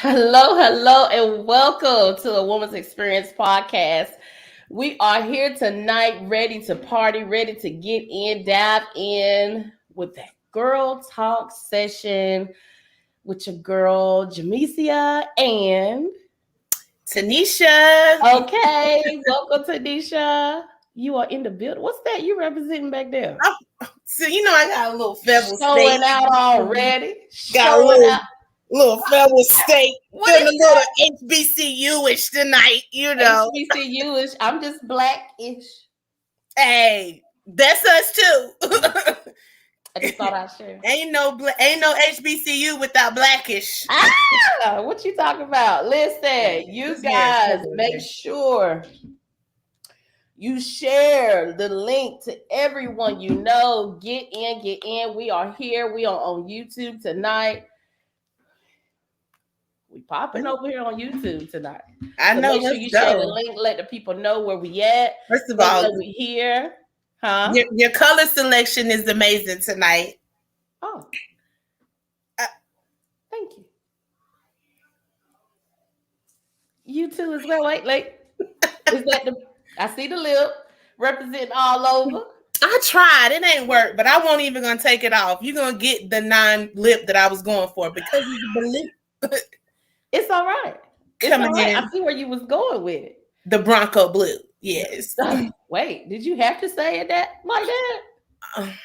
Hello, and welcome to the Woman's Experience podcast. We are here tonight, ready to party, ready to get in, dive in with that girl talk session with your girl, Jamesia, and Tanisha. okay, welcome, Tanisha. You are in the building. What's that you representing back there? So I got a little Federal Showing State. out already. Got Showing a out. little Federal State. What Feeling is a little HBCU-ish tonight, HBCU-ish. I'm just black-ish. Hey, that's us too. I just thought I'd share. ain't no HBCU without blackish. What you talking about? Listen, you guys, make sure you share the link to everyone you know. Get in. We are here. We are on YouTube tonight. We popping over here on YouTube tonight. I know. Make sure you share the link. Let the people know where we at. First of all, we here. Huh? Your color selection is amazing tonight. Oh, thank you. You too as well. Wait. Is that the? I see the lip representing all over. I tried. It ain't work, but I won't even gonna take it off. You're gonna get the non-lip that I was going for because it's the lip. It's all right. Coming all right. in. I see where you was going with it. The Bronco blue. Yes. Wait, did you have to say it like that?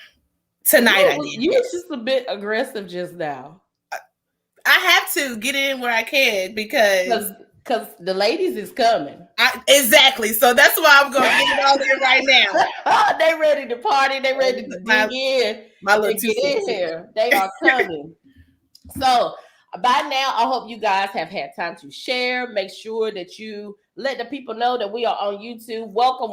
Tonight I did. You was just a bit aggressive just now. I have to get in where I can because the ladies is coming. Exactly. So that's why I'm going to get it all in right now. They ready to party. They ready to dig in. My little get in here. They are coming. So by now, I hope you guys have had time to share. Make sure that you let the people know that we are on YouTube. Welcome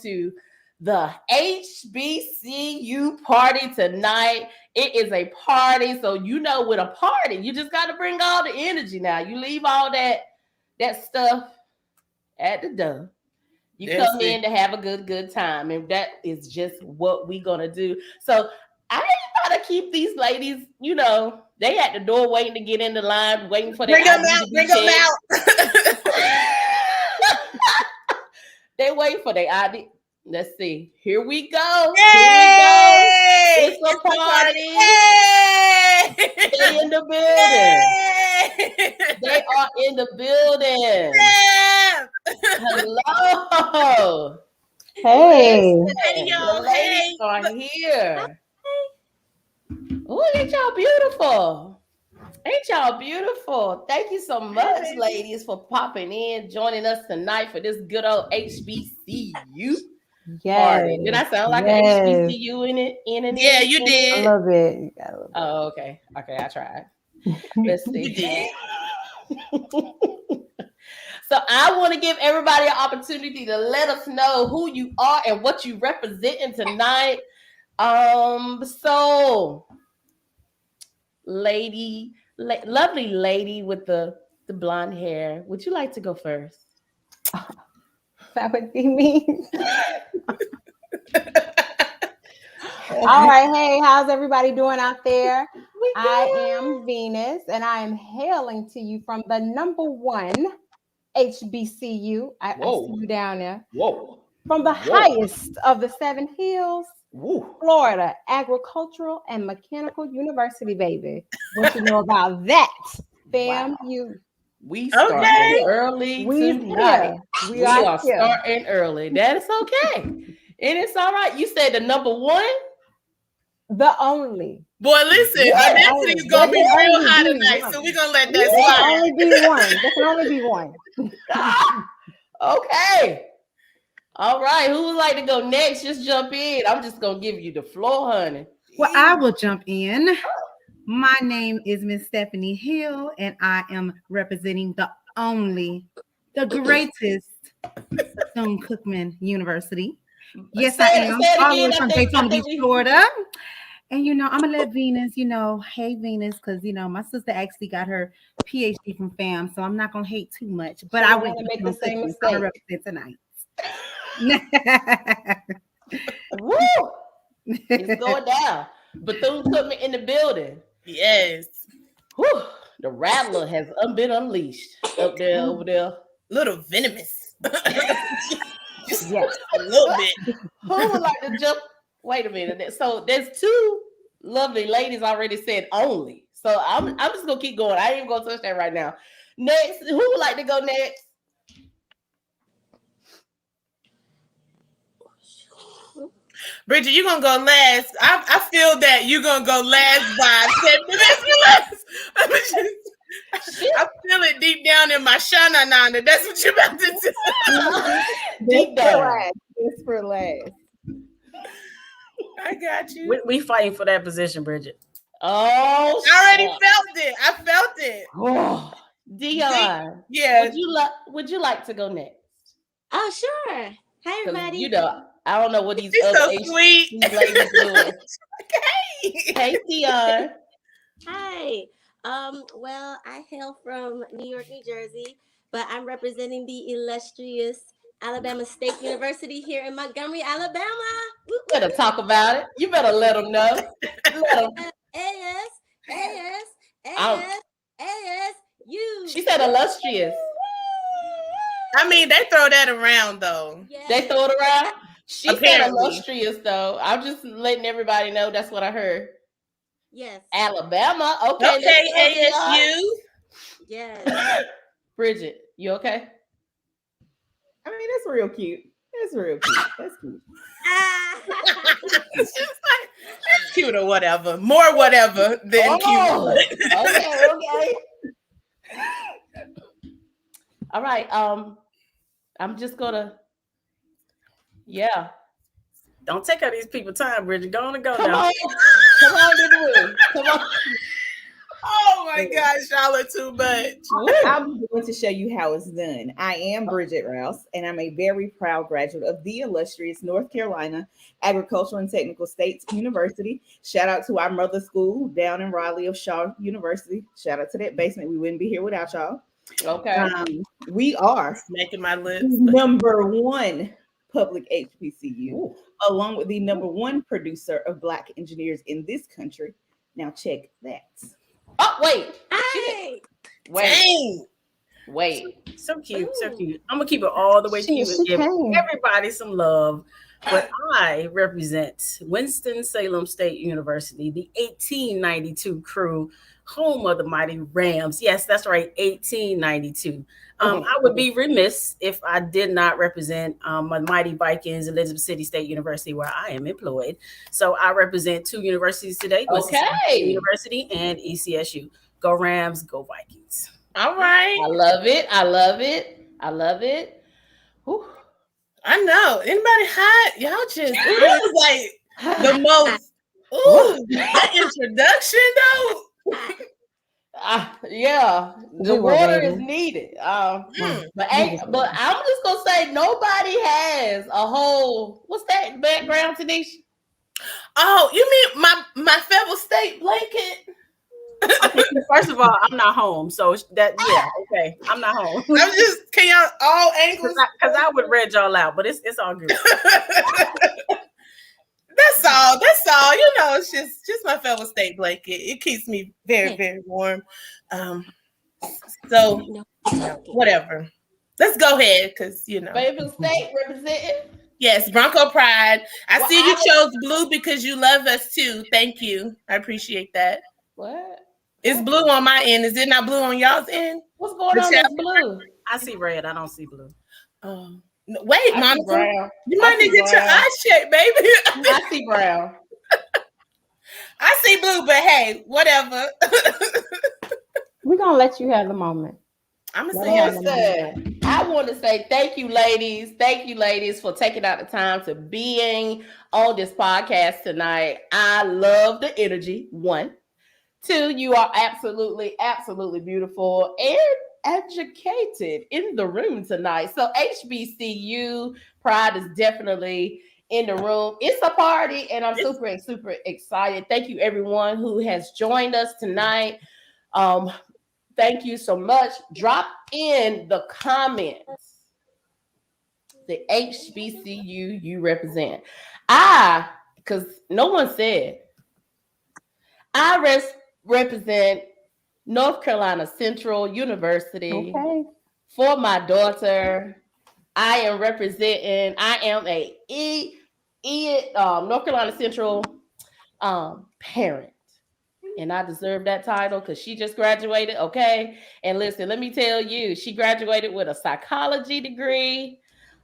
to the HBCU party tonight. It is a party. So with a party, you just got to bring all the energy now. You leave all that stuff at the door. You come in to have a good time. And that is just what we're going to do. So I ain't got to keep these ladies, they at the door waiting to get in the line, waiting for Bring them out. They wait for their ID. Let's see. Here we go. Yay! It's a party. Yay! They in the building. Yay! They are in the building. Yeah! Hello. Hey. Hey, y'all. The ladies are here. Oh, ain't y'all beautiful? Ain't y'all beautiful? Thank you so much, ladies, for popping in, joining us tonight for this good old HBCU party. Did I sound like an HBCU in it? Yeah, you did. I love it. Oh, okay. Okay, I tried. Let's see. You did. So I want to give everybody an opportunity to let us know who you are and what you representing tonight. So lovely lady with the blonde hair. Would you like to go first? That would be me. All right. Hey, how's everybody doing out there? I am Venus, and I am hailing to you from the number one HBCU. I see you down there. Whoa. From the highest of the 7 hills, Florida Agricultural and Mechanical University, baby. What you know about that, fam? Wow. We started early tonight. We are starting early. That is okay. And it's all right. You said the number one? The only. Boy, listen, Audacity is going to be real high tonight, so we're going to let that slide. There can only be one. Okay. All right. Who would like to go next? Just jump in. I'm just going to give you the floor, honey. Well, I will jump in. My name is Miss Stephanie Hill, and I am representing the greatest Bethune-Cookman University. Yes, I am. All the way from Daytona Beach, Florida. And, I'm going to let Venus, hey, Venus, because, my sister actually got her PhD from FAM, so I'm not going to hate too much. But I went to make the same mistake. I'm going to represent tonight. Woo! It's going down. Bethune-Cookman in the building. Yes. Whew. The rattler has been unleashed up there, over there. Little venomous. Just Yes. a little bit. Who would like to jump? Wait a minute. So there's two lovely ladies already said only. So I'm just gonna keep going. I ain't gonna touch that right now. Next, who would like to go next? Bridget, you're gonna go last. I feel that you're gonna go last by 10 minutes. I feel it deep down in my shananana. That's what you're about to do. Deep down. Just for last. I got you. We fighting for that position, Bridget. Oh, I already felt it. I felt it. Oh, Dion. Yeah. Would you like to go next? Oh, sure. Hi, everybody. You know, I don't know what these She's other so sweet. these ladies doing. Okay. Hey, Dion. Hi. Well, I hail from New York, New Jersey, but I'm representing the illustrious Alabama State University here in Montgomery, Alabama. You better talk about it. You better let them know. Let them. ASU. She said illustrious. I mean, they throw that around though. Yes. They throw it around. She said Apparently. illustrious though. I'm just letting everybody know that's what I heard. Yes. Alabama. Okay. Okay, ASU. Yes. Bridget, you okay? I mean, that's real cute. That's real cute. That's cute. It's just like it's cute or whatever. More whatever than cute. Okay. All right. I'm just gonna. Yeah. Don't take out these people time, Bridget. Go on and go Come now. on. Come on, in the room. Come on. Oh my gosh, y'all are too much. I'm going to show you how it's done. I am Bridget Rouse, and I'm a very proud graduate of the illustrious North Carolina Agricultural and Technical States University. Shout out to our mother school down in Raleigh of Shaw University. Shout out to that basement. We wouldn't be here without y'all. Okay. We are Making my lips. number one public HBCU, along with the number one producer of Black engineers in this country. Now check that. Oh, wait. Hey. Wait. So cute, so cute. I'm gonna keep it all the way cute and give everybody some love. But I represent Winston-Salem State University, the 1892 crew, home of the mighty Rams. Yes, that's right, 1892. I would be remiss if I did not represent my mighty Vikings, Elizabeth City State University, where I am employed. So I represent two universities today, Winston-Salem State University and ECSU. Go Rams, go Vikings. All right. I love it. Whew. I know. Anybody hot? Y'all just it was like the most. Ooh, that introduction though. Yeah, the water is needed. But I'm just gonna say nobody has a whole. What's that background, Tanisha? Oh, you mean my Federal State blanket? Okay, first of all, I'm not home, so okay, I'm not home. I'm just can y'all all angles because I would read y'all out, but it's all good. That's all. You know, it's just my Federal State blanket. It keeps me very, very warm. So whatever. Let's go ahead, because you know. Favorite state representing. Yes, Bronco Pride. I see you chose blue because you love us too. Thank you. I appreciate that. What? It's blue on my end. Is it not blue on y'all's end? What's going on with blue? I see red. I don't see blue. Oh. Wait, Monica. Brown. You might need to get your eyes checked, baby. I see brown. I see blue, but hey, whatever. We're gonna let you have the moment. I'm gonna say I want to say thank you, ladies. Thank you, ladies, for taking out the time to being on this podcast tonight. I love the energy. 1, 2, you are absolutely, absolutely beautiful and educated in the room tonight. So HBCU pride is definitely in the room. It's a party, and I'm super, super excited. Thank you, everyone who has joined us tonight. Thank you so much. Drop in the comments the HBCU you represent. Because no one said, I represent North Carolina Central University. Okay. For my daughter, I am representing. I am a North Carolina Central parent. And I deserve that title because she just graduated. Okay. And listen, let me tell you, she graduated with a psychology degree.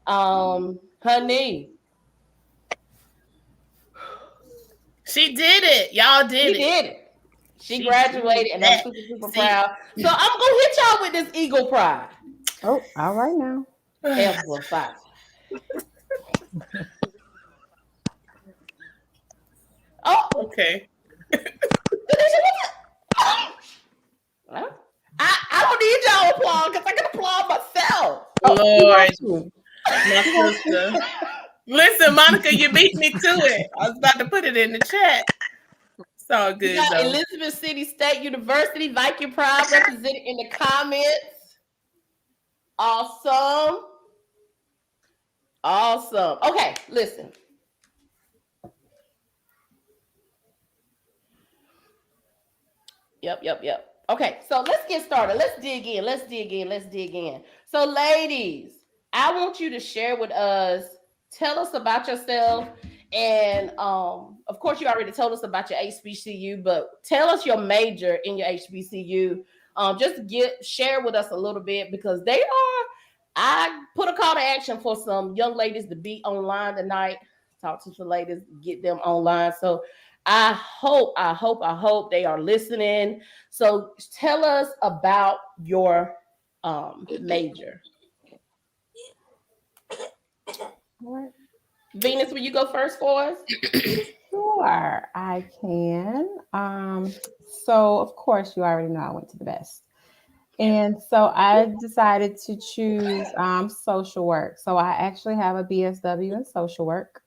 Honey. She did it. Y'all did She it. did it. She graduated, and I'm super proud. So I'm gonna hit y'all with this Eagle Pride. Oh, all right now. Amplify. Oh, okay. I don't need y'all applause because I can applaud myself. Lord, my sister. Listen, Monica, you beat me to it. I was about to put it in the chat. It's all good. You got Elizabeth City State University, Viking Pride represented in the comments. Awesome. Awesome. Okay, listen. Yep. Okay, so let's get started. Let's dig in. So, ladies, I want you to share with us, tell us about yourself. And of course, you already told us about your HBCU, but tell us your major in your HBCU. Just share with us a little bit because I put a call to action for some young ladies to be online tonight. Talk to some ladies, get them online. So I hope they are listening. So tell us about your major. What? Venus, will you go first for us? Sure, I can. So of course you already know I went to the best. And so I decided to choose social work. So I actually have a BSW in social work.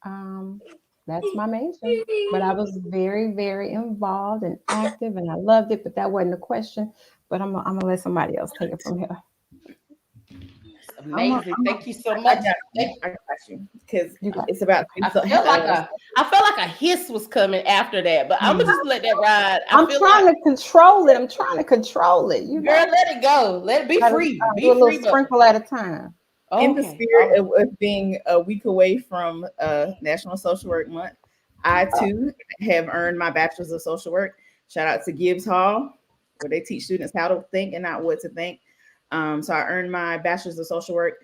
That's my major. But I was very, very involved and active, and I loved it. But that wasn't the question. But I'm gonna let somebody else take it from here. Amazing. Thank you so much. I got you. Because it's about. I felt like a hiss was coming after that, but I'm gonna just let that ride. I'm trying to control it. You girl, let it go. Let it be free. Be a little sprinkle at a time. Okay. In the spirit of being a week away from National Social Work Month, I too have earned my bachelor's of social work. Shout out to Gibbs Hall, where they teach students how to think and not what to think. So I earned my bachelor's of social work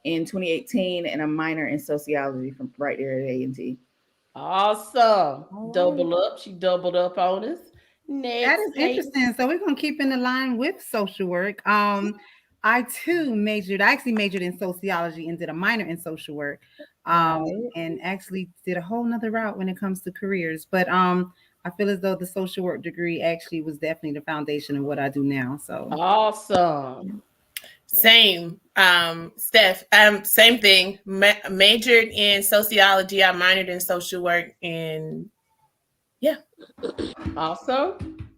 in 2018 and a minor in sociology from right there at A&T. Awesome. Double up. She doubled up on us. Next, that is interesting. So we're going to keep in the line with social work. I too actually majored in sociology and did a minor in social work. And actually did a whole nother route when it comes to careers. But I feel as though the social work degree actually was definitely the foundation of what I do now. So awesome. Same, Steph. Same thing. Majored in sociology. I minored in social work, and yeah, awesome.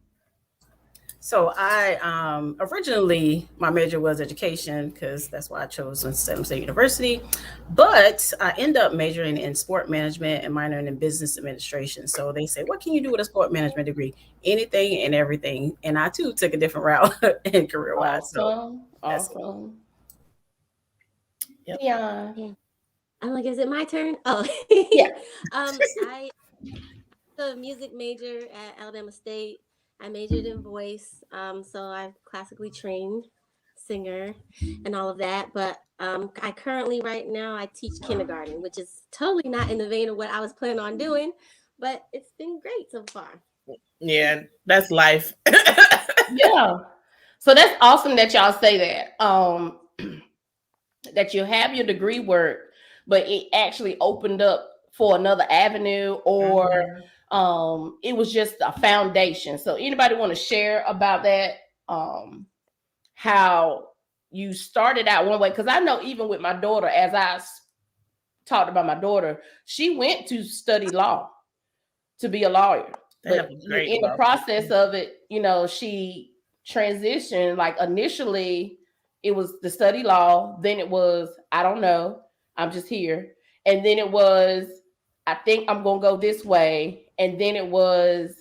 So I originally my major was education because that's why I chose Winston-Salem State University, but I ended up majoring in sport management and minoring in business administration. So they say, what can you do with a sport management degree? Anything and everything. And I too took a different route in career wise. Awesome. Yep. Yeah. I'm like, is it my turn? Oh, yeah. I the music major at Alabama State. I majored in voice, so I'm classically trained singer and all of that. But I currently, right now, I teach kindergarten, which is totally not in the vein of what I was planning on doing, but it's been great so far. Yeah, that's life. Yeah. So that's awesome that y'all say that. That you have your degree work, but it actually opened up for another avenue, or it was just a foundation. So anybody want to share about that? How you started out one way? Because I know even with my daughter, as I talked about my daughter, she went to study law to be a lawyer. But in the process of it, she transitioned. Like initially, it was to study law. Then it was, I don't know, I'm just here. And then it was, I think I'm going to go this way. And then it was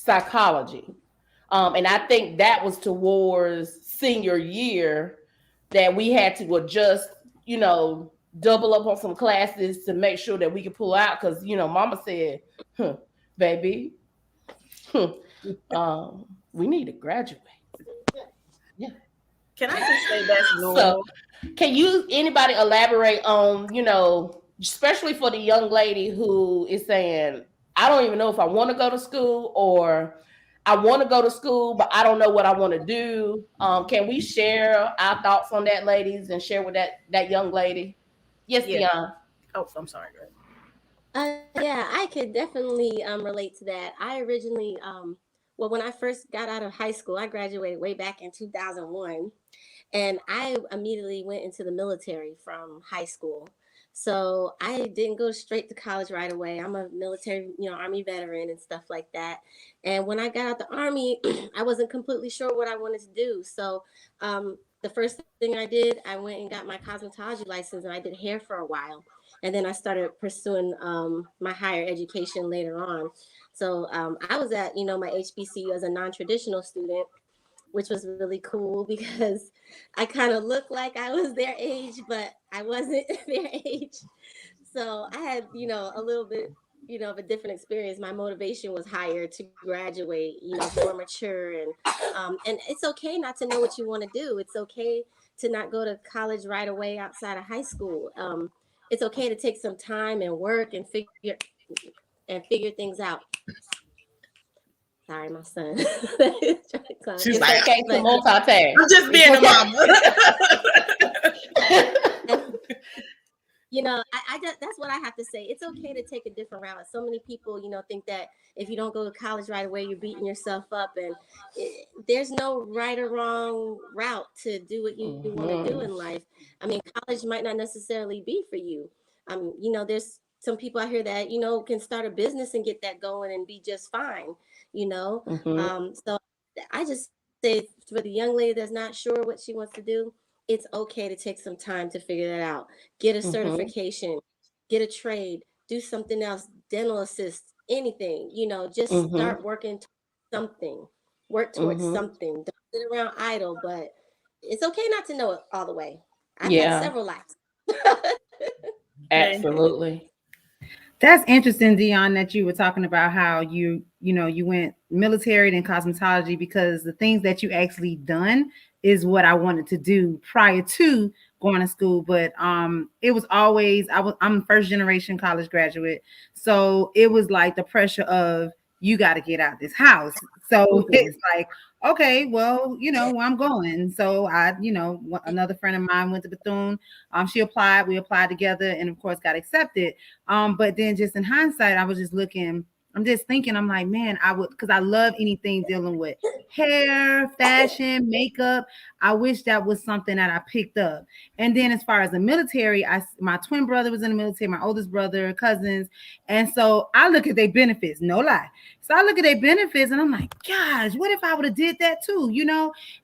psychology. And I think that was towards senior year that we had to adjust, double up on some classes to make sure that we could pull out. Because, mama said, baby, we need to graduate. Yeah. Can I just say that's normal? So, can anybody elaborate on, especially for the young lady who is saying, I don't even know if I want to go to school, or I want to go to school, but I don't know what I want to do. Can we share our thoughts on that, ladies, and share with that young lady? Yes, Yeah. Dion. Oh, I'm sorry. Yeah, I could definitely relate to that. I originally, well, when I first got out of high school, I graduated way back in 2001. And I immediately went into the military from high school. So I didn't go straight to college right away. I'm a military, Army veteran and stuff like that. And when I got out the Army, I wasn't completely sure what I wanted to do. So the first thing I did, I went and got my cosmetology license, and I did hair for a while. And then I started pursuing my higher education later on. So I was at, my HBCU as a non-traditional student, which was really cool because I kind of looked like I was their age, but I wasn't their age. So I had, a little bit, of a different experience. My motivation was higher to graduate, more mature, and it's okay not to know what you want to do. It's okay to not go to college right away outside of high school. It's okay to take some time and work and figure things out. Sorry, my son. She's like, okay to multitask. I'm just being a mama. I just, that's what I have to say. It's okay to take a different route. So many people, think that if you don't go to college right away, you're beating yourself up. And there's no right or wrong route to do what you want to do in life. I mean, college might not necessarily be for you. There's some people out here that, can start a business and get that going and be just fine, So I just say for the young lady that's not sure what she wants to do, it's okay to take some time to figure that out. Get a certification, get a trade, do something else, dental assist, anything, just start working towards something, work towards something. Don't sit around idle, but it's okay not to know it all the way. I've had several lives. Absolutely. That's interesting, Dion, that you were talking about how you went military and cosmetology, because the things that you actually done is what I wanted to do prior to going to school. But it was always, I'm first generation college graduate. So it was like the pressure of, you got to get out this house. So it's like, okay, well, where I'm going. So I, another friend of mine went to Bethune. She applied, we applied together, and of course got accepted. But then just in hindsight, I was just looking, I'm just thinking, I'm like, man, because I love anything dealing with hair, fashion, makeup. I wish that was something that I picked up. And then as far as the military, my twin brother was in the military, my oldest brother, cousins. And so I look at their benefits, no lie. So I look at their benefits and I'm like, gosh, what if I would have did that too,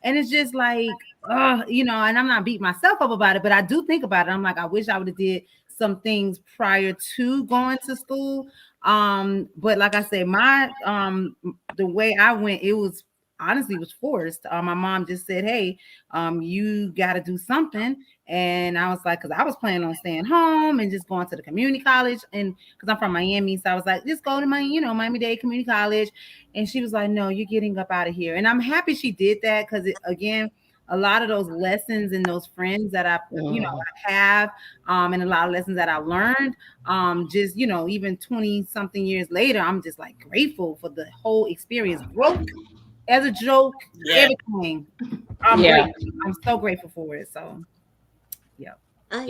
And it's just like, and I'm not beating myself up about it, but I do think about it. I'm like, I wish I would have did some things prior to going to school. But like I said, my the way I went, it was honestly was forced. My mom just said, hey, you got to do something. And I was like, because I was planning on staying home and just going to the community college. And because I'm from Miami, so I was like, just go to Miami-Dade Community College. And she was like, no, you're getting up out of here. And I'm happy she did that, because again, a lot of those lessons and those friends that I have, and a lot of lessons that I learned, just, even 20 something years later, I'm just like grateful for the whole experience. Broke as a joke, everything. I'm so grateful for it. So, I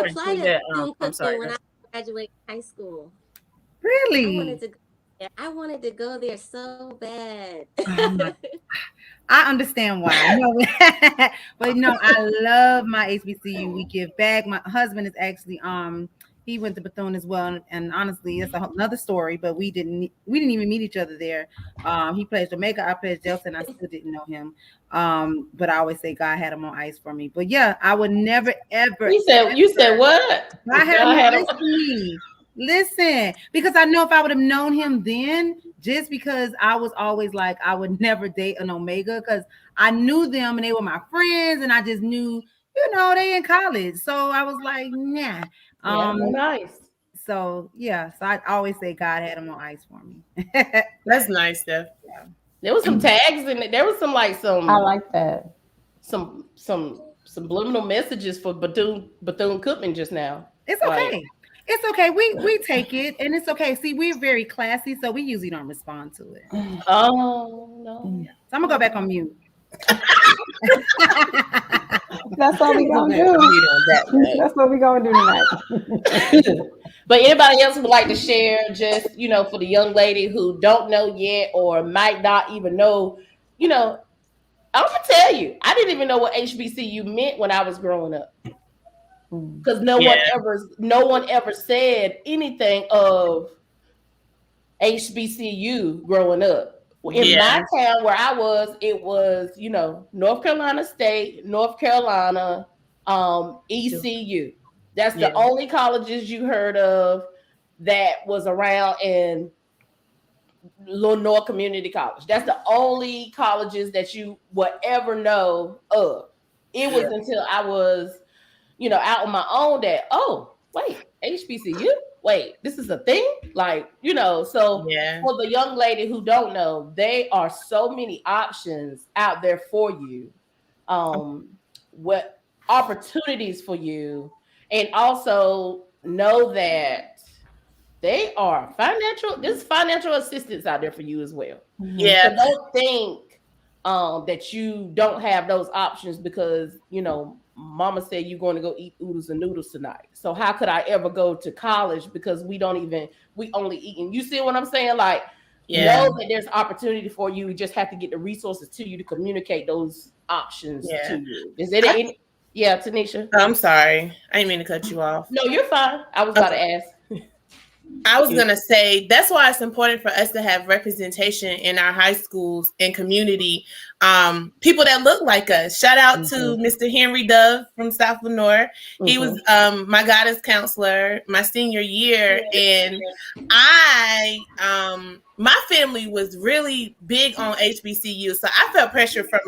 applied at when I graduated high school. Really? I wanted to go there so bad. I understand why. But no, I love my HBCU. We give back. My husband is actually he went to Bethune as well, and honestly, it's another story. But we didn't even meet each other there. He plays Jamaica, I played Delta, and I still didn't know him. But I always say God had him on ice for me. But yeah, I would never ever. You said what? God had him on ice for me. Listen, because I know if I would have known him then, just because I was always like, I would never date an Omega because I knew them and they were my friends, and I just knew, they in college. So I was like, nah. Nice. So yeah, so I always say God had them on ice for me. That's nice, Steph. Yeah. There was some tags in it. There was some I like that. Some subliminal messages for Bethune-Cookman just now. It's okay. It's okay. We take it, and it's okay. See, we're very classy, so we usually don't respond to it. Oh no! So I'm gonna go back on mute. That's what we're gonna do. That's what we're gonna do tonight. But anybody else would like to share, just for the young lady who don't know yet or might not even know, I'm gonna tell you, I didn't even know what HBCU meant when I was growing up. Because no one ever said anything of HBCU growing up. In my town where I was, it was North Carolina State, North Carolina, ECU. That's the only colleges you heard of that was around in Lenore Community College. That's the only colleges that you would ever know of. It was until I was out on my own that, oh, wait, HBCU? Wait, this is a thing? So for the young lady who don't know, there are so many options out there for you. What opportunities for you, and also know that there's financial assistance out there for you as well. Yeah. So don't think that you don't have those options because, mama said you're going to go eat oodles and noodles tonight. So how could I ever go to college because we only eating? You see what I'm saying? Know that there's opportunity for you. You just have to get the resources to you to communicate those options to you. Is there any? Yeah, Tanisha. I'm sorry. I didn't mean to cut you off. No, you're fine. I was about to ask. I was going to say, that's why it's important for us to have representation in our high schools and community. People that look like us. Shout out to Mr. Henry Dove from South Lenore. He was my guidance counselor my senior year. And my family was really big on HBCU. So I felt pressure from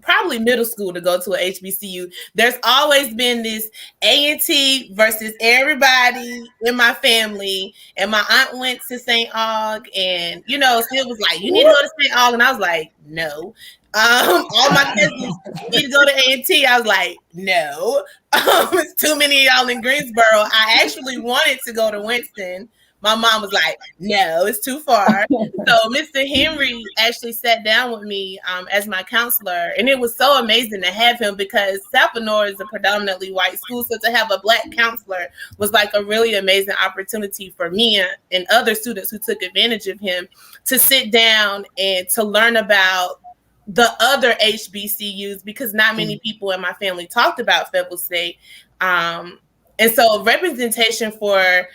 probably middle school to go to a HBCU. There's always been this A&T versus everybody in my family. And my aunt went to St. Aug, and still was like, you need to go to St. Aug. And I was like, no. All my cousins need to go to A&T. I was like, no. It's too many of y'all in Greensboro. I actually wanted to go to Winston. My mom was like, no, it's too far. So Mr. Henry actually sat down with me as my counselor. And it was so amazing to have him because South Lenore is a predominantly white school. So to have a Black counselor was a really amazing opportunity for me and other students who took advantage of him to sit down and to learn about the other HBCUs because not many people in my family talked about Fayetteville State. And so representation for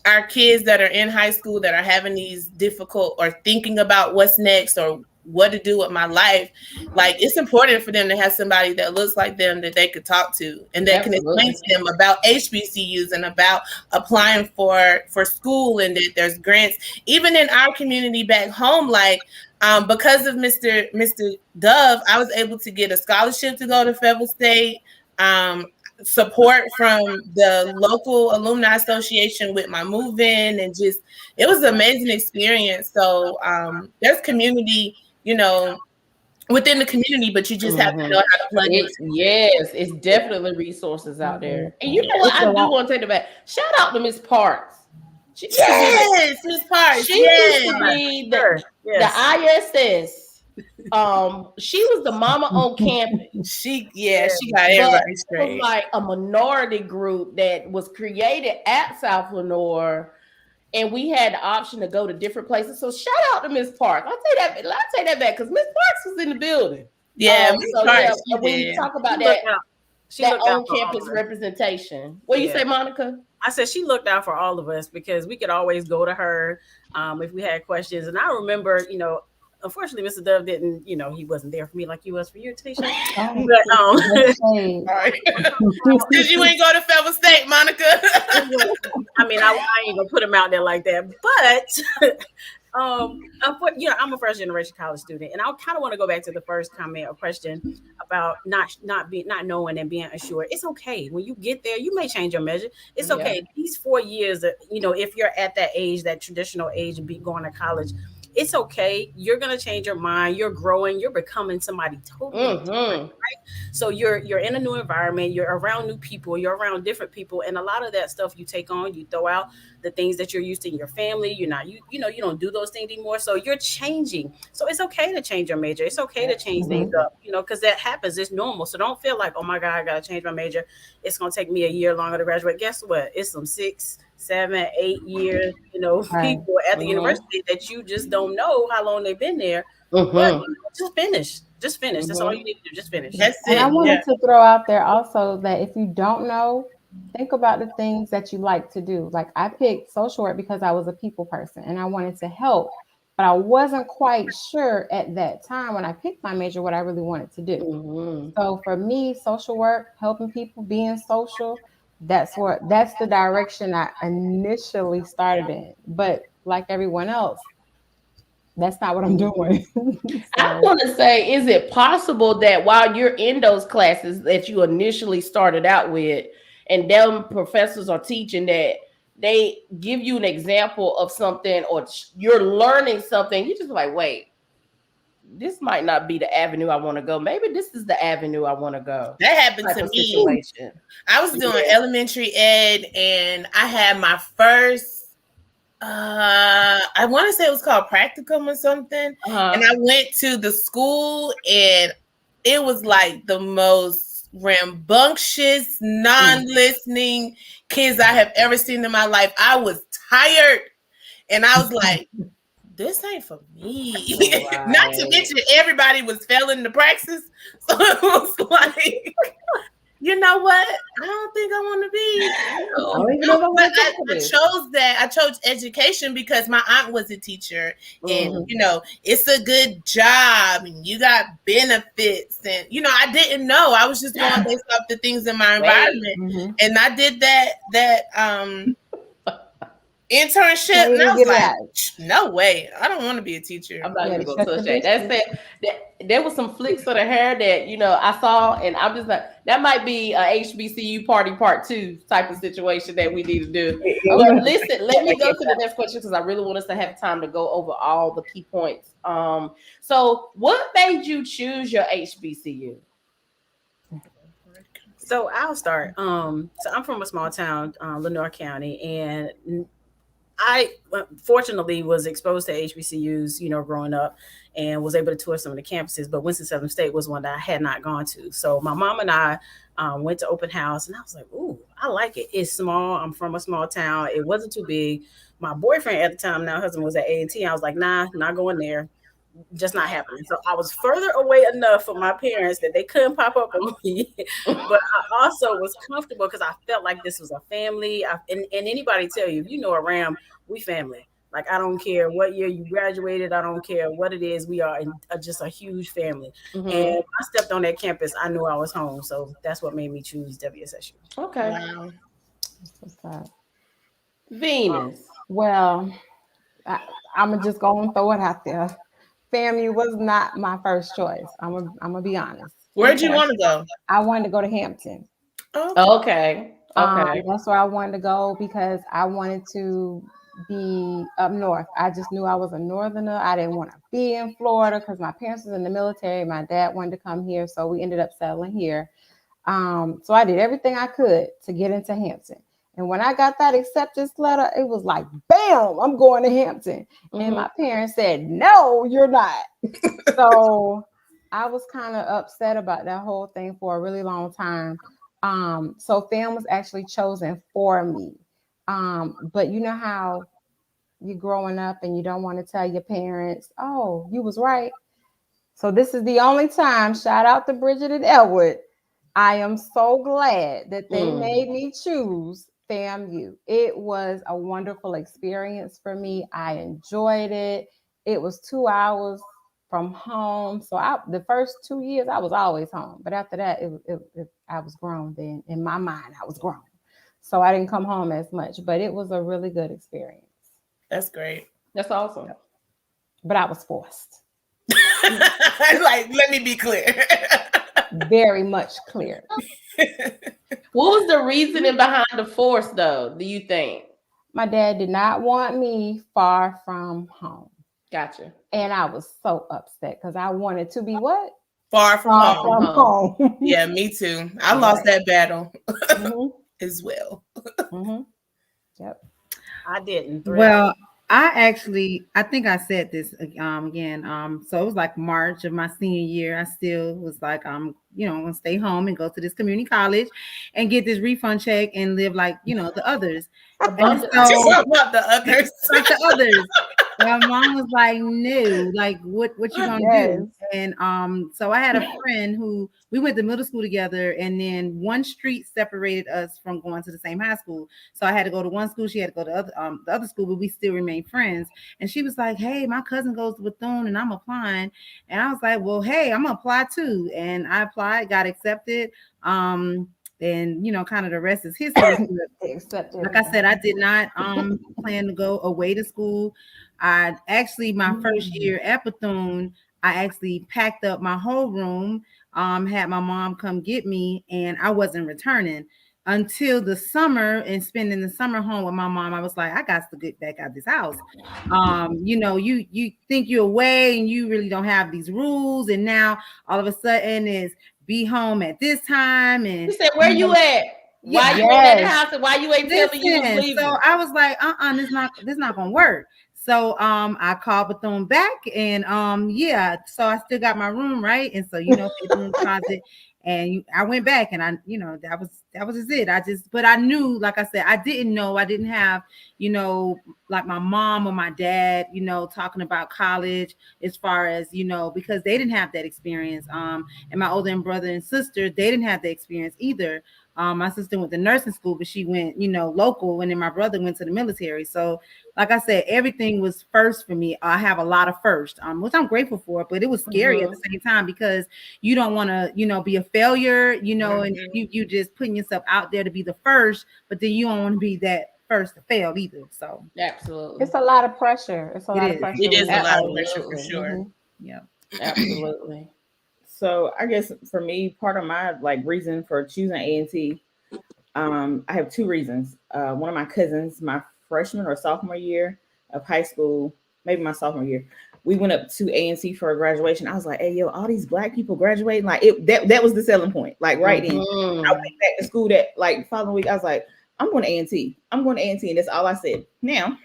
our kids that are in high school that are having these difficult or thinking about what's next or what to do with my life, it's important for them to have somebody that looks like them that they could talk to and that can explain to them about HBCUs and about applying for school and that there's grants. Even in our community back home, because of Mr. Dove, I was able to get a scholarship to go to Fayetteville State. Support from the local alumni association with my move-in, and it was an amazing experience. So there's community, within the community, but you just have to know how to plug it. Yes, it's definitely resources out there. And you know what? I do want to take it back. Shout out to Miss Parks. Yes, Miss Parks. She used to be the ISS. She was the mama on campus. She got everybody straight. It was a minority group that was created at South Lenore, and we had the option to go to different places. So shout out to Miss Parks. I'll take that back because Miss Parks was in the building. Yeah, when you talk about that on-campus representation, what you say, Monica? I said she looked out for all of us because we could always go to her if we had questions. And I remember, unfortunately, Mr. Dove didn't, he wasn't there for me like he was for you, Tanisha. Because you ain't go to Fayetteville State, Monica. I mean, I ain't gonna put him out there like that. But I'm a first generation college student, and I kind of want to go back to the first comment or question about not knowing and being assured. It's okay when you get there. You may change your measure. It's okay. These 4 years, if you're at that age, that traditional age of going to college, it's okay. You're gonna change your mind. You're growing. You're becoming somebody totally different, right? So you're in a new environment. You're around new people. You're around different people, and a lot of that stuff you take on, you throw out the things that you're used to in your family. You're not, you don't do those things anymore. So you're changing. So it's okay to change your major. It's okay to change things up, because that happens. It's normal. So don't feel like, oh my God, I gotta change my major. It's gonna take me a year longer to graduate. Guess what? It's some 6, 7, 8 years, people at the university that you just don't know how long they've been there. But just finish. Just finish. That's all you need to do. Just finish. That's it. And I wanted to throw out there also that if you don't know, think about the things that you like to do. Like I picked social work because I was a people person and I wanted to help, but I wasn't quite sure at that time when I picked my major what I really wanted to do. So for me, social work, helping people, being social, that's the direction I initially started in. But like everyone else, that's not what I'm doing. I want to say, is it possible that while you're in those classes that you initially started out with, and them professors are teaching that they give you an example of something or you're learning something, you just like, wait, this might not be the avenue I want to go. Maybe this is the avenue I want to go. That happened to me. Situation. I was doing elementary ed and I had my first I want to say it was called practicum or something. And I went to the school and it was like the most rambunctious, non-listening kids I have ever seen in my life. I was tired and I was like, this ain't for me. Right. Not to mention everybody was failing the praxis. So it was like, you know what? I don't think I want to be. I chose education because my aunt was a teacher, and it's a good job, and you got benefits, and I didn't know. I was just going based off the things in my environment, and I did that internship, and I was like, no way, I don't want to be a teacher. I'm not even gonna touch that. That's it. There was some flicks of the hair that I saw, and I'm just like, that might be a HBCU party part 2 type of situation that we need to do. But listen, let me go to the next question because I really want us to have time to go over all the key points. So what made you choose your HBCU? So I'll start. So I'm from a small town, Lenoir County, and I fortunately was exposed to HBCUs, growing up, and was able to tour some of the campuses. But Winston-Salem State was one that I had not gone to. So my mom and I went to open house, and I was like, "Ooh, I like it. It's small. I'm from a small town. It wasn't too big." My boyfriend at the time, now husband, was at A&T. I was like, "Nah, not going there. Just not happening." So I was further away enough from my parents that they couldn't pop up on me. But I also was comfortable because I felt like this was a family. And anybody tell you, if you know a Ram, we family. Like, I don't care what year you graduated. I don't care what it is. We are just a huge family. And when I stepped on that campus, I knew I was home. So that's what made me choose WSSU. Okay. Wow. Venus. Well, I'm just going to throw it out there. FAMU was not my first choice. I'm gonna be honest. Where'd you want to go? I wanted to go to Hampton. Okay. That's where I wanted to go because I wanted to be up north. I just knew I was a northerner. I didn't want to be in Florida because my parents was in the military. My dad wanted to come here, so we ended up settling here. So I did everything I could to get into Hampton. And when I got that acceptance letter, it was like, bam, I'm going to Hampton. And my parents said, no, you're not. So I was kind of upset about that whole thing for a really long time. So FAM was actually chosen for me. But you know how you're growing up and you don't want to tell your parents, oh, you was right. So this is the only time, shout out to Bridget and Elwood, I am so glad that they made me choose FAMU. It was a wonderful experience for me. I enjoyed it. It was 2 hours from home. So the first 2 years, I was always home. But after that, I was grown then. In my mind, I was grown. So I didn't come home as much. But it was a really good experience. That's great. That's awesome. but I was forced. Like, let me be clear. Very much clear. What was the reasoning behind the force, though, do you think? My dad did not want me far from home. Gotcha. And I was so upset because I wanted to be what? Far from home. Yeah, me too. I lost that battle as well. Yep. I didn't. Well, I think I said this again. So it was like March of my senior year. I still was like, I'm gonna stay home and go to this community college and get this refund check and live like the others. And so about the others. Like the others. My mom was like, no, like what you gonna do? And so I had a friend who we went to middle school together, and then one street separated us from going to the same high school. So I had to go to one school, she had to go to the other school, but we still remained friends. And she was like, hey, my cousin goes to Bethune and I'm applying. And I was like, well, hey, I'm gonna apply too. And I applied, got accepted. And kind of the rest is history. Like I said, I did not plan to go away to school. I actually, my first year at Bethune, I actually packed up my whole room, had my mom come get me, and I wasn't returning until the summer and spending the summer home with my mom. I was like, I got to get back out of this house. You think you're away and you really don't have these rules, and now all of a sudden it's be home at this time. And you said, where you at? Why you ain't at the house, and why you ain't telling me you was leaving? So I was like, this not gonna work. So I called Bethune back, and so I still got my room, right? And so bedroom closet, and I went back, and I that was just it. But I knew, like I said, I didn't have like my mom or my dad talking about college as far as because they didn't have that experience. And my older brother and sister, they didn't have the experience either. My sister went to nursing school, but she went, local, and then my brother went to the military. So, like I said, everything was first for me. I have a lot of first, which I'm grateful for, but it was scary at the same time because you don't want to, be a failure, and you just putting yourself out there to be the first, but then you don't want to be that first to fail either. So absolutely, it's a lot of pressure. It is a lot of pressure for sure. Yeah, absolutely. So I guess for me, part of my reason for choosing A&T, I have two reasons. One of my cousins, my freshman or sophomore year of high school, maybe my sophomore year, we went up to A&T for a graduation. I was like, hey, yo, all these Black people graduating. That was the selling point. Then. I went back to school that following week. I was like, I'm going to A&T. I'm going to A&T. And that's all I said. Now,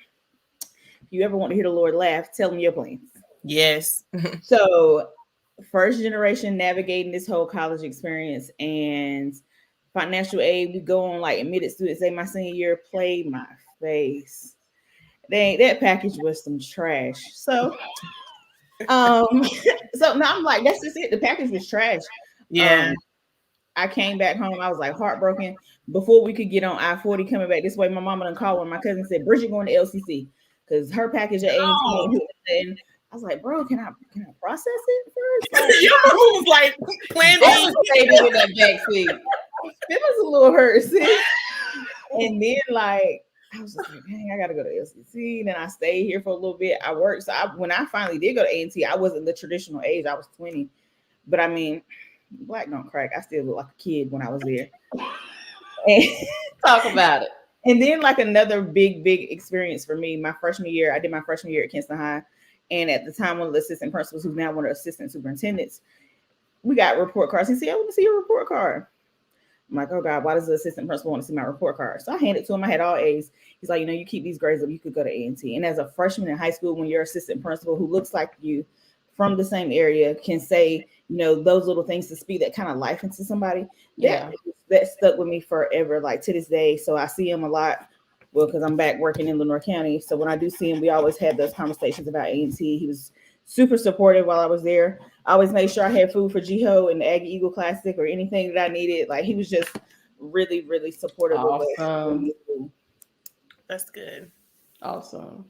if you ever want to hear the Lord laugh, tell him your plans. Yes. So first generation navigating this whole college experience and financial aid, we go on admitted students. Say my senior year, played my face. That package was some trash. So so now I'm like, that's just it. The package was trash. Yeah. I came back home. I was heartbroken. Before we could get on I-40 coming back this way, my mama done called when my cousin said, Bridget going to LCC because her package at A&T. And I was like, bro, can I process it first? Your mama was playing in that backseat. It was a little hurt, sis. And then I was just like, dang, I gotta go to LCC. Then I stayed here for a little bit. I worked. So when I finally did go to A&T, I wasn't the traditional age. I was 20. But I mean, Black don't crack. I still look like a kid when I was there. And talk about it. And then another big experience for me, my freshman year, I did my freshman year at Kinston High. And at the time, one of the assistant principals, who's now one of the assistant superintendents, we got report cards. He said, I want to see your report card. I'm like, oh God, why does the assistant principal want to see my report card? So I handed it to him. I had all A's. He's like, you keep these grades up, you could go to A&T. And as a freshman in high school, when your assistant principal who looks like you from the same area can say, those little things to speak that kind of life into somebody, that stuck with me forever, to this day. So I see him a lot. Well, because I'm back working in Lenore County. So when I do see him, we always have those conversations about A&T. He was super supportive while I was there. I always made sure I had food for Jiho and the Aggie Eagle Classic or anything that I needed. He was just really, really supportive. Awesome. That's good. Awesome.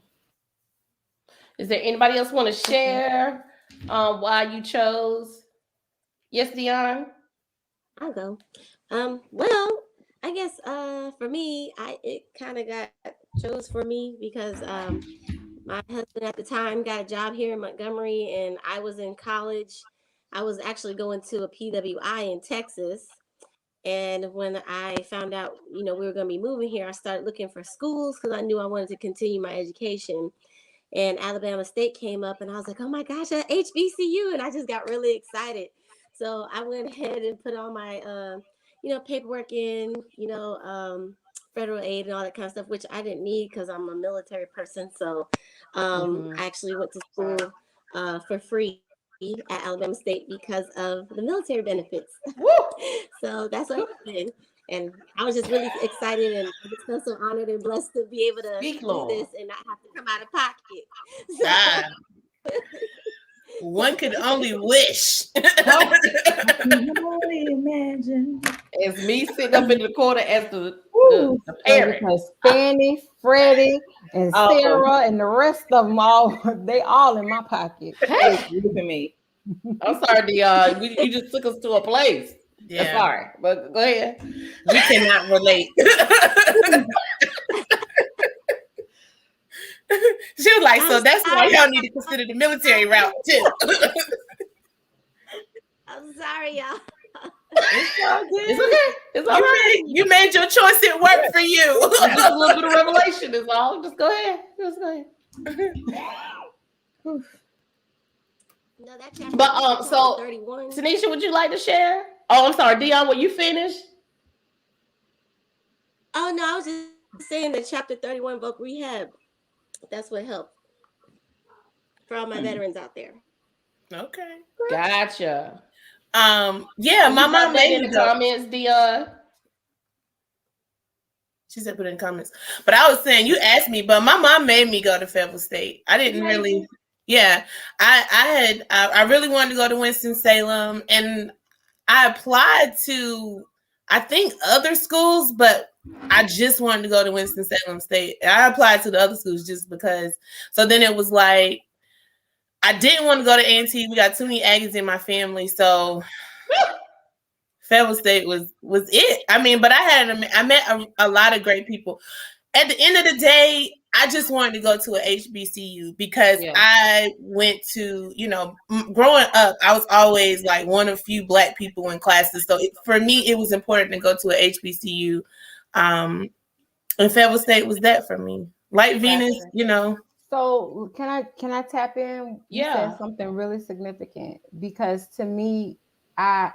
Is there anybody else want to share why you chose? Yes, Deanna? I'll go. Well, I guess for me, it kind of got chose for me because My husband at the time got a job here in Montgomery, and I was in college. I was actually going to a PWI in Texas. And when I found out, we were going to be moving here, I started looking for schools because I knew I wanted to continue my education. And Alabama State came up, and I was like, oh my gosh, at HBCU. And I just got really excited. So I went ahead and put all my, paperwork in, federal aid and all that kind of stuff, which I didn't need because I'm a military person. So I actually went to school for free at Alabama State because of the military benefits. So that's what happened. And I was just really excited, and I just felt so honored and blessed to be able to do this and not have to come out of pocket. So, one could only wish. Only imagine. It's me sitting up in the corner as the parent. Because Fanny, Freddie, and Sarah, and the rest of them they all in my pocket. Hey, look at me. I'm sorry, Dion. You just took us to a place. Yeah. Sorry, but go ahead. We cannot relate. She was like, so that's why y'all need to consider the military route too. I'm sorry, y'all. It's okay. It's all right. You made your choice. It worked for you. Just a little bit of revelation is all. Just go ahead. No, that chapter But so 31. Tanisha, would you like to share? Oh, I'm sorry, Dion. Were you finished? Oh no, I was just saying that chapter 31 voc rehab. That's what helped for all my veterans out there. Okay. Gotcha. Yeah, my mom made in the comments, Dion. She said put it in comments. But I was saying, you asked me, but my mom made me go to Fayetteville State. I didn't really. Yeah, I really wanted to go to Winston-Salem, and I applied to, I think, other schools, but I just wanted to go to Winston-Salem State. I applied to the other schools just because. So then it was like, I didn't want to go to A&T. We got too many Aggies in my family, so Fayetteville State was it. I mean, but I met a lot of great people. At the end of the day, I just wanted to go to a HBCU because I went to, growing up, I was always like one of few Black people in classes. So for me, it was important to go to a HBCU. And Fayetteville State was that for me. Like Venus, So can I tap in? You Yeah. said something really significant, because to me, I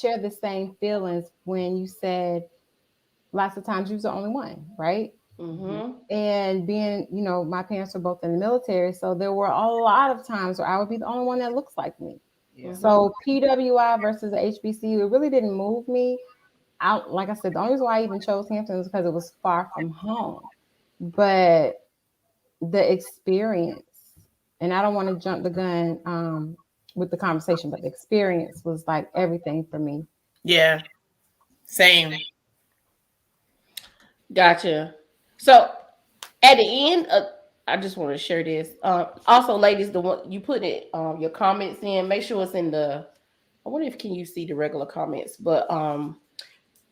share the same feelings when you said lots of times you was the only one, right? Mm-hmm. And being, my parents were both in the military, so there were a lot of times where I would be the only one that looks like me. Yeah. So PWI versus the HBCU, it really didn't move me. Like I said, the only reason why I even chose Hampton was because it was far from home. But the experience, and I don't want to jump the gun with the conversation, but the experience was like everything for me. Yeah, same. Gotcha. So at the end, I just want to share this. Also, ladies, the one you put it your comments in, make sure it's in the. I wonder if can you see the regular comments, but I'll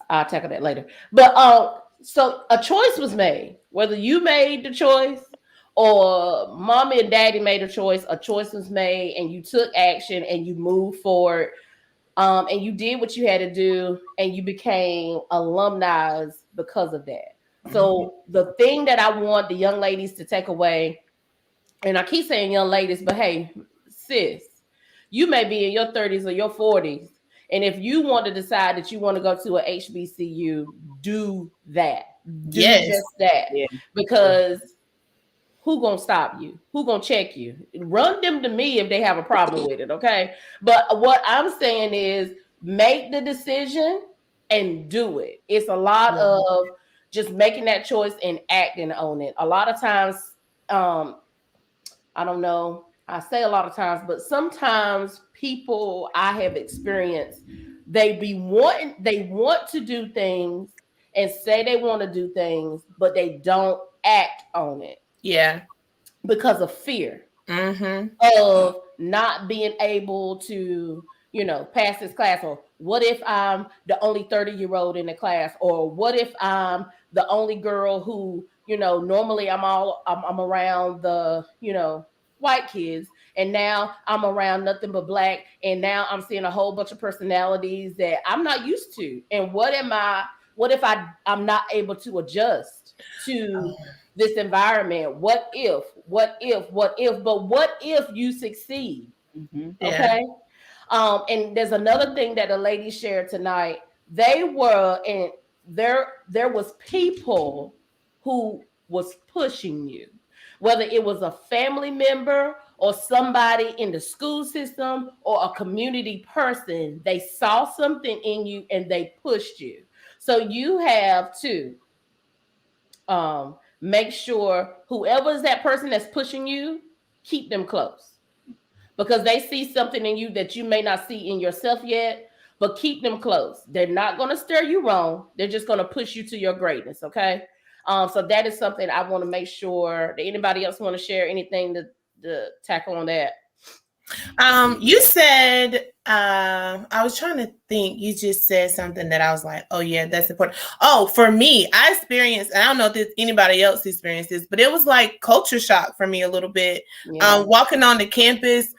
tackle that later. But so a choice was made. Whether you made the choice or mommy and daddy made a choice was made, and you took action and you moved forward. And you did what you had to do, and you became alumni because of that. So the thing that I want the young ladies to take away, and I keep saying young ladies, but hey, sis, you may be in your 30s or your 40s. And if you want to decide that you want to go to a HBCU, do that. Do just that. Yeah. Because who gonna stop you? Who gonna check you? Run them to me if they have a problem with it, okay? But what I'm saying is make the decision and do it. It's a lot of just making that choice and acting on it. A lot of times, I don't know, I say a lot of times, but sometimes people I have experienced, they want to do things and say they want to do things, but they don't act on it. Yeah. Because of fear of not being able to, pass this class, or what if I'm the only 30-year-old in the class, or what if I'm the only girl who normally I'm around the, white kids, and now I'm around nothing but black, and now I'm seeing a whole bunch of personalities that I'm not used to. And what if I'm not able to adjust to this environment? What if, but what if you succeed? Mm-hmm. Okay. And there's another thing that the lady shared tonight. There was people who was pushing you, whether it was a family member or somebody in the school system or a community person. They saw something in you and they pushed you. So you have to make sure whoever is that person that's pushing you, keep them close, because they see something in you that you may not see in yourself yet, but keep them close. They're not going to steer you wrong. They're just going to push you to your greatness. Okay. So that is something I want to make sure that anybody else want to share anything to tackle on that. You said, I was trying to think, you just said something that I was like, oh yeah, that's important. Oh, for me, I experienced, and I don't know if anybody else experienced this, but it was like culture shock for me a little bit. Yeah. Walking on the campus,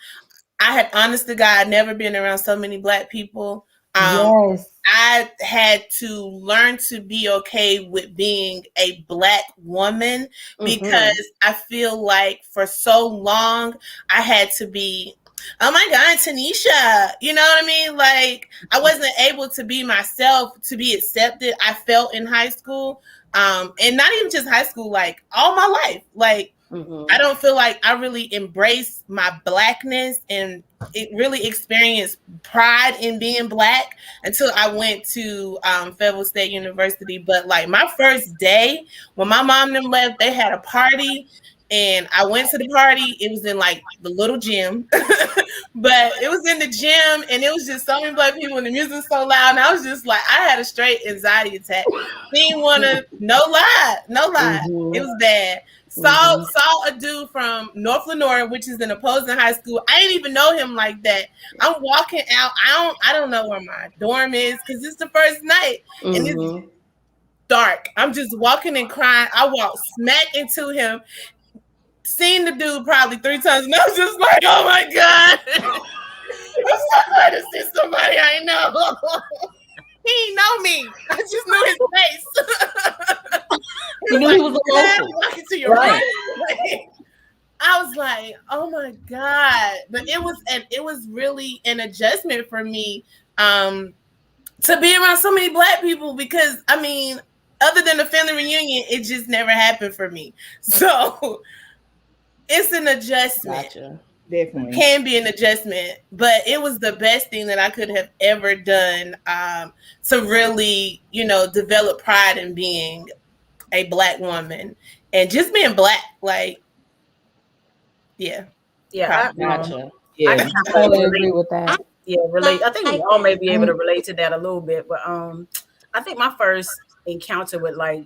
I had, honest to God, never been around so many Black people. Yes. I had to learn to be okay with being a Black woman, because I feel like for so long I had to be, oh my God, Tanisha, you know what I mean? Like, I wasn't able to be myself, to be accepted. I felt in high school, and not even just high school, like all my life. Like, I don't feel like I really embraced my Blackness and it really experienced pride in being Black until I went to Federal State University. But like my first day, when my mom and them left, they had a party. And I went to the party. It was in like the little gym, but it was in the gym, and it was just so many Black people, and the music was so loud. And I was just like, I had a straight anxiety attack. Didn't want to, no lie. It was bad. Saw a dude from North Lenore, which is an opposing high school. I didn't even know him like that. I'm walking out. I don't know where my dorm is because it's the first night, and it's dark. I'm just walking and crying. I walked smack into him. Seen the dude probably 3 times, and I was just like, oh my God. I'm so glad to see somebody I know. He didn't know me. I just knew his face. He knew he was a local. Walking to your right. I was like, oh my God. But it was really an adjustment for me to be around so many Black people, because I mean, other than the family reunion, it just never happened for me. So it's an adjustment. Gotcha. Definitely can be an adjustment, but it was the best thing that I could have ever done to really, develop pride in being a Black woman and just being Black. Like, yeah. Gotcha. I totally agree with that. Yeah, relate. I think we all may be able to relate to that a little bit, but I think my first encounter with like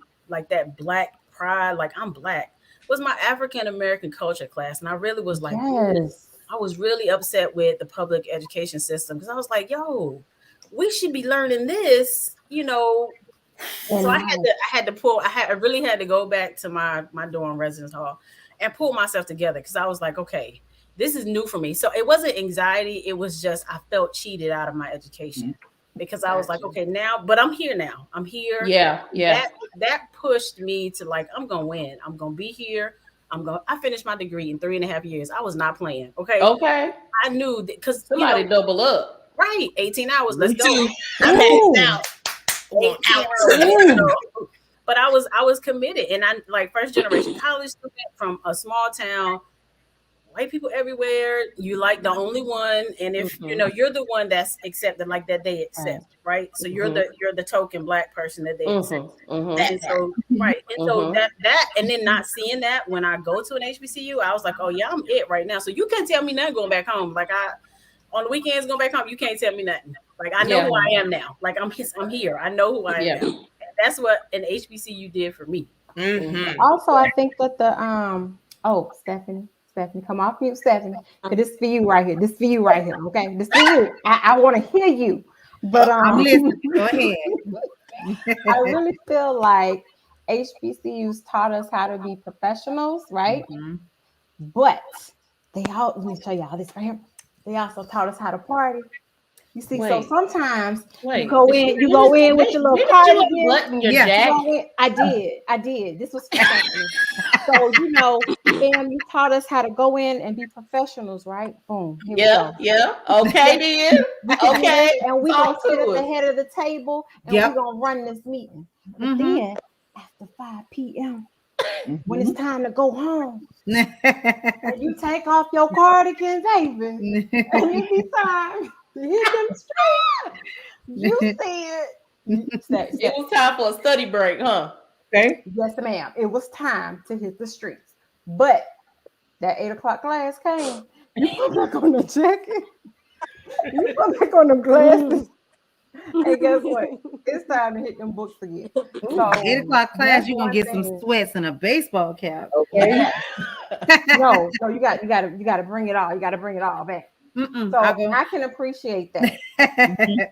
that Black pride, like I'm Black, was my African American culture class, and I really was like, yes. I was really upset with the public education system because I was like, yo, we should be learning this, So I really had to go back to my dorm residence hall and pull myself together, because I was like, okay, this is new for me. So it wasn't anxiety. It was just, I felt cheated out of my education because I was like, okay, but I'm here now. I'm here. Yeah. That pushed me to like, I'm going to win. I'm going to be here. I finished my degree in 3.5 years. I was not playing. Okay. I knew that because somebody double up. Right. 18 hours. Let's go. I'm out. 18 hours. But I was committed, and I like first generation college student from a small town, white people everywhere. You like the only one, and if you're the one that's accepted, like that they accept, right? So you're the token Black person that they accept. And so so that and then not seeing that when I go to an HBCU, I was like, oh yeah, I'm it right now. So you can't tell me nothing going back home. Like on the weekends going back home, you can't tell me nothing. Like I know who I am now. Like I'm here. I know who I am now. And that's what an HBCU did for me. Also, I think that Stephanie, come off mute, Stephanie. This is for you right here. Okay, this for you. I want to hear you. But I'm listening. Go ahead. I really feel like HBCUs taught us how to be professionals, right? Mhm. But let me show y'all this right here. They also taught us how to party. You see, so sometimes you go in with your little cardigan. Button your Yeah. jacket. I did. This was funny. So fam, you taught us how to go in and be professionals, right? Boom. Here we go. Yeah. Okay, then. Okay. And we gonna sit at the head of the table and we gonna run this meeting. But then after 5 p.m., when it's time to go home, and you take off your cardigan, baby, and it be time to hit them streets. You said it was time for a study break, huh? Okay. Yes, ma'am. It was time to hit the streets. But that 8 o'clock class came. You put back on the jacket. You put back on the glasses. And guess what? It's time to hit them books again. So 8 o'clock class, you're gonna get some sweats and a baseball cap. Okay. No, you got to bring it all. You got to bring it all back. So I can appreciate that.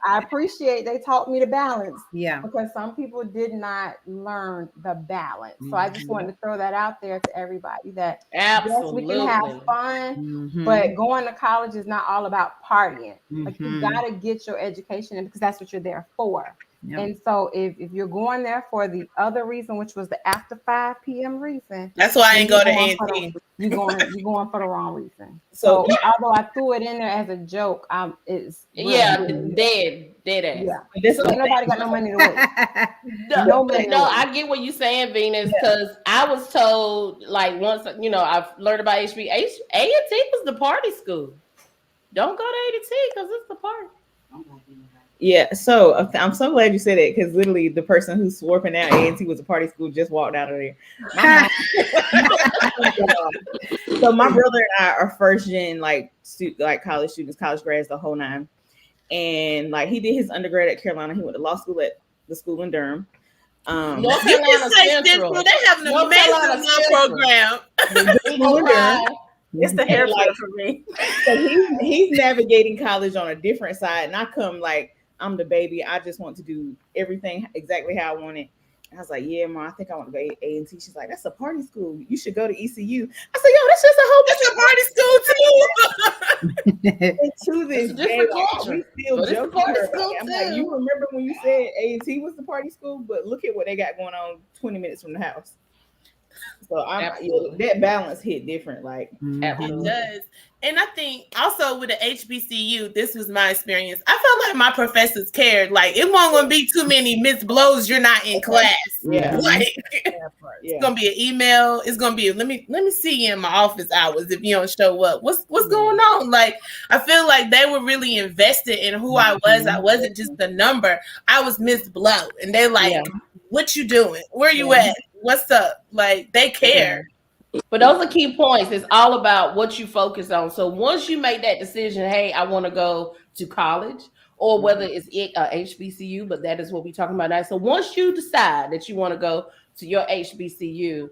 I appreciate they taught me to balance. Yeah. Because some people did not learn the balance. So I just wanted to throw that out there to everybody that yes, we can have fun, but going to college is not all about partying. Like you got to get your education because that's what you're there for. Yep. And so if you're going there for the other reason, which was the after 5 p.m. reason, that's why I ain't go to A&T. You're going for the wrong reason. So although I threw it in there as a joke, it's really dead ass. Yeah, so nobody got no money to waste. No, I get what you're saying, Venus, because I was told like once I've learned about A&T was the party school. Don't go to A&T because it's the party. Yeah, so I'm so glad you said it because literally the person who's swarping out A&T was a party school just walked out of there. So my brother and I are first gen like college students, college grads, the whole nine. And like he did his undergrad at Carolina. He went to law school at the school in Durham. North Carolina Central. They have an amazing law program. It's the haircut for me. So he's navigating college on a different side, and I come like I'm the baby. I just want to do everything exactly how I want it. And I was like, yeah, Mom, I think I want to go A&T. She's like, that's a party school. You should go to ECU. I said, yo, that's just a whole bunch of party school too. And to this day, we still joke. I'm like, you remember when you said A&T was the party school? But look at what they got going on 20 minutes from the house. So that balance hit different, like it does. And I think also with the HBCU, this was my experience. I felt like my professors cared. Like it wasn't gonna be too many Miss Blows. You're not in class. Yeah, like it's gonna be an email. It's gonna be let me see you in my office hours if you don't show up. What's going on? Like I feel like they were really invested in who I was. I wasn't just the number. I was Miss Blow, and they're like, "What you doing? Where you at? What's up?" Like they care. But those are key points. It's all about what you focus on. So once you make that decision, hey, I want to go to college, or whether it's HBCU, but that is what we're talking about now. So once you decide that you want to go to your HBCU,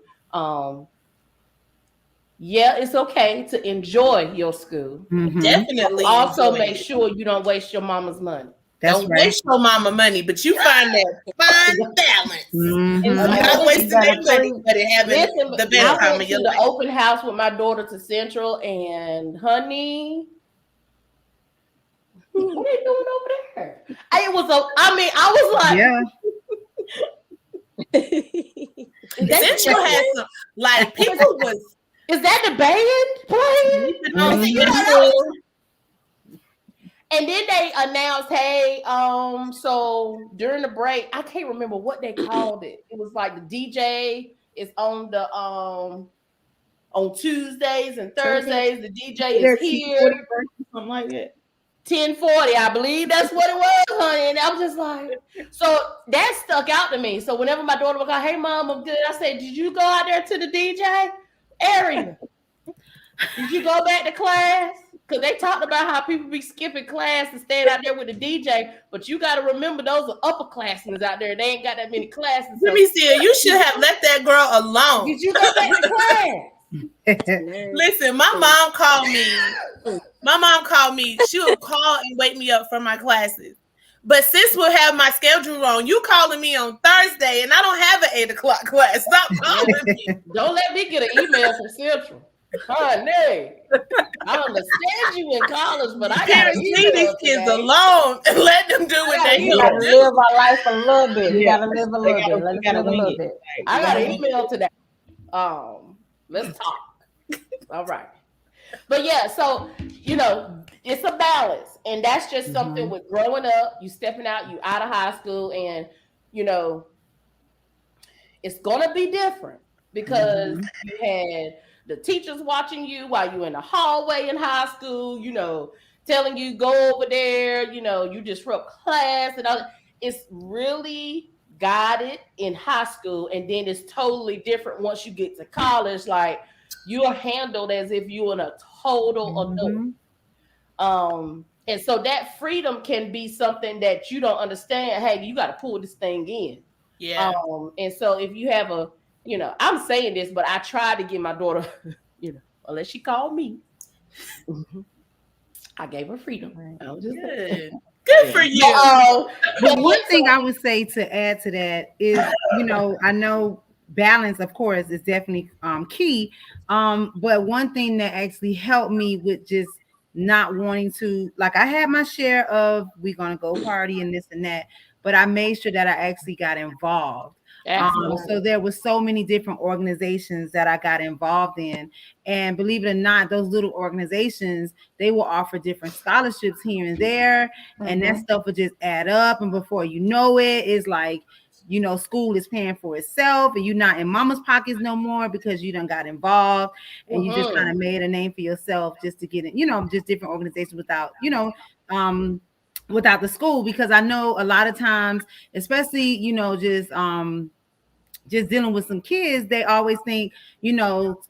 it's okay to enjoy your school. Definitely. Also make sure you don't waste your mama's money. Don't waste your mama money, but you find that fine balance. And not wasting their money, but having the best time of your life. The open house with my daughter to Central, and honey, what are they doing over there? I was like, Central had some like people was. Is that the band playing? And then they announced, hey, so during the break, I can't remember what they called it. It was like the DJ is on the on Tuesdays and Thursdays. The DJ is here. Something like that. 10:40, I believe that's what it was, honey. And I was just like, so that stuck out to me. So whenever my daughter would go, hey, Mom, I'm good. I said, did you go out there to the DJ area? Did you go back to class? Because they talked about how people be skipping class and staying out there with the DJ. But you got to remember, those are upperclassmen out there. They ain't got that many classes. Let me see. You should have let that girl alone. Did you go back to class? Listen, my mom called me. My mom called me. She would call and wake me up from my classes. But sis will have my schedule wrong. You calling me on Thursday, and I don't have an 8 o'clock class. Stop calling me. Don't let me get an email from Central. Honey, I understand you in college, but I got to leave these kids alone and let them do what they do. You gotta live our life a little bit. You gotta live a little bit. Let's live a little bit. I got an email today. Let's talk. All right. But yeah, so it's a balance, and that's just something with growing up. You stepping out, you out of high school, and it's gonna be different because you had the teachers watching you while you're in the hallway in high school, telling you go over there, you disrupt class and all. It's really guided in high school, and then it's totally different once you get to college. Like, you're handled as if you're a total adult. And so that freedom can be something that you don't understand. Hey, you got to pull this thing in. Yeah. And so if you have I'm saying this, but I tried to give my daughter, unless she called me, I gave her freedom. I was just Good for you. But one thing I would say to add to that is, I know balance, of course, is definitely key. But one thing that actually helped me with just not wanting to, like, I had my share of we're gonna go party and this and that, but I made sure that I actually got involved. So there was so many different organizations that I got involved in, and believe it or not, those little organizations, they will offer different scholarships here and there, and that stuff will just add up, and before you know it, it's like, school is paying for itself, and you're not in mama's pockets no more because you done got involved, and you just kind of made a name for yourself just to get it, just different organizations without, without the school. Because I know a lot of times, especially, just dealing with some kids, they always think,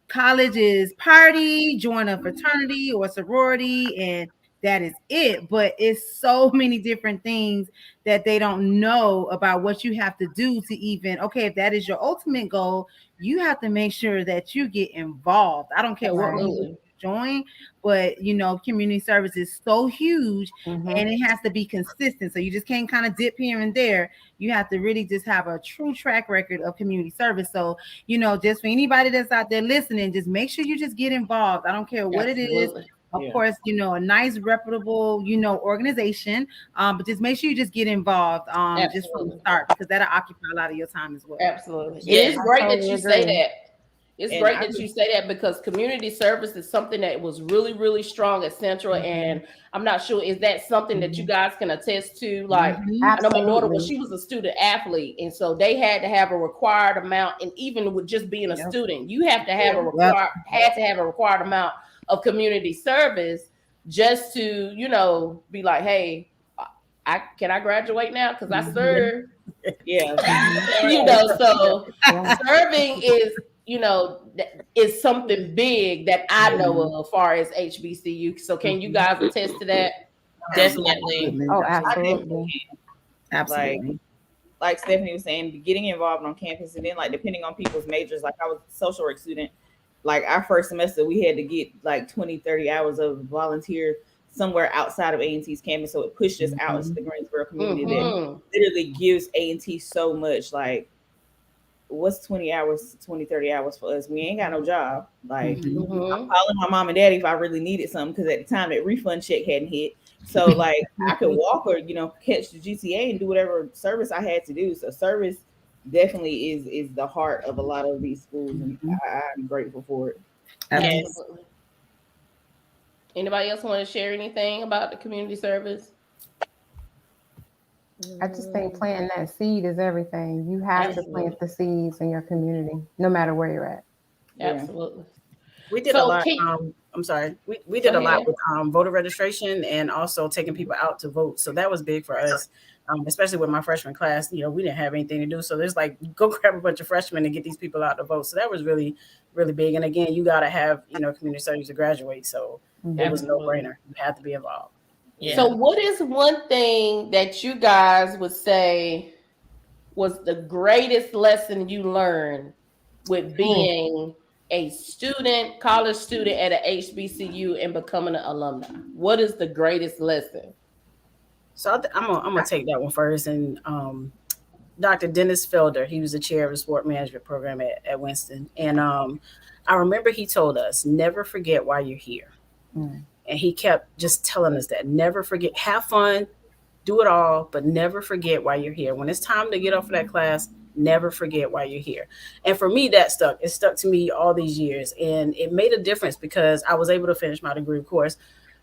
college is party, join a fraternity or sorority, and that is it. But it's so many different things that they don't know about what you have to do to even, okay, if that is your ultimate goal, you have to make sure that you get involved. I don't care what you join, but community service is so huge, and it has to be consistent. So you just can't kind of dip here and there. You have to really just have a true track record of community service. So, just for anybody that's out there listening, just make sure you just get involved. I don't care what it is. Of course, a nice, reputable, organization. But just make sure you just get involved just from the start, because that'll occupy a lot of your time as well. Absolutely. It is great that you say that. It's great that you say that, because community service is something that was really, really strong at Central. And I'm not sure, is that something that you guys can attest to? Like, I know my daughter, she was a student athlete, and so they had to have a required amount. And even with just being a student, you have to have a required amount of community service just to, be like, hey, can I graduate now? Because I served. So serving is something big that I know of as far as HBCU. So can you guys attest to that? Definitely. Oh, absolutely. Absolutely. Like Stephanie was saying, getting involved on campus, and then like depending on people's majors, like I was a social work student. Like our first semester, we had to get like 20, 30 hours of volunteer somewhere outside of A&T's campus. So it pushed us out into the Greensboro community that literally gives A&T so much. Like, what's 20, 30 hours for us? We ain't got no job. Like, I'm calling my mom and daddy if I really needed something, because at the time that refund check hadn't hit. So like I could walk or, catch the GTA and do whatever service I had to do. So service definitely is the heart of a lot of these schools, and I'm grateful for it. Yes. Anybody else want to share anything about the community service? I just think planting that seed is everything. You have to plant the seeds in your community, no matter where you're at. Absolutely. We did a lot. I'm sorry. We did a lot with voter registration and also taking people out to vote. So that was big for us, especially with my freshman class. We didn't have anything to do. So there's like, go grab a bunch of freshmen and get these people out to vote. So that was really, really big. And again, you got to have, community service to graduate. So it was no brainer. You had to be involved. Yeah. So what is one thing that you guys would say was the greatest lesson you learned with being a college student at a HBCU and becoming an alumni? What is the greatest lesson? So I'm gonna take that one first. And Dr. Dennis Felder, he was the chair of the sport management program at Winston, and I remember he told us, never forget why you're here. And he kept just telling us that, never forget, have fun, do it all, but never forget why you're here. When it's time to get off of that class, never forget why you're here. And for me, that stuck. It stuck to me all these years. And it made a difference because I was able to finish my degree, of course,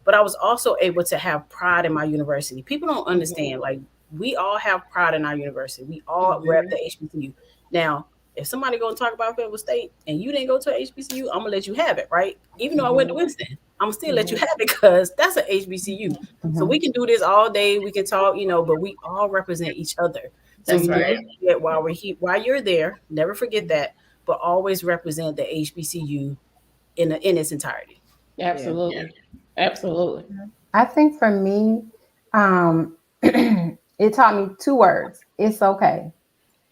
but I was also able to have pride in my university. People don't understand, like, we all have pride in our university. We all rep the HBCU. Now, if somebody going to talk about Fayetteville State and you didn't go to a HBCU, I'm going to let you have it, right? Even though I went to Winston, I'm still let you have it because that's an HBCU. So we can do this all day. We can talk, but we all represent each other. So That's right. Forget while we're here, while you're there, never forget that, but always represent the HBCU in its entirety. Absolutely. Absolutely. I think for me, it taught me 2 words. It's okay.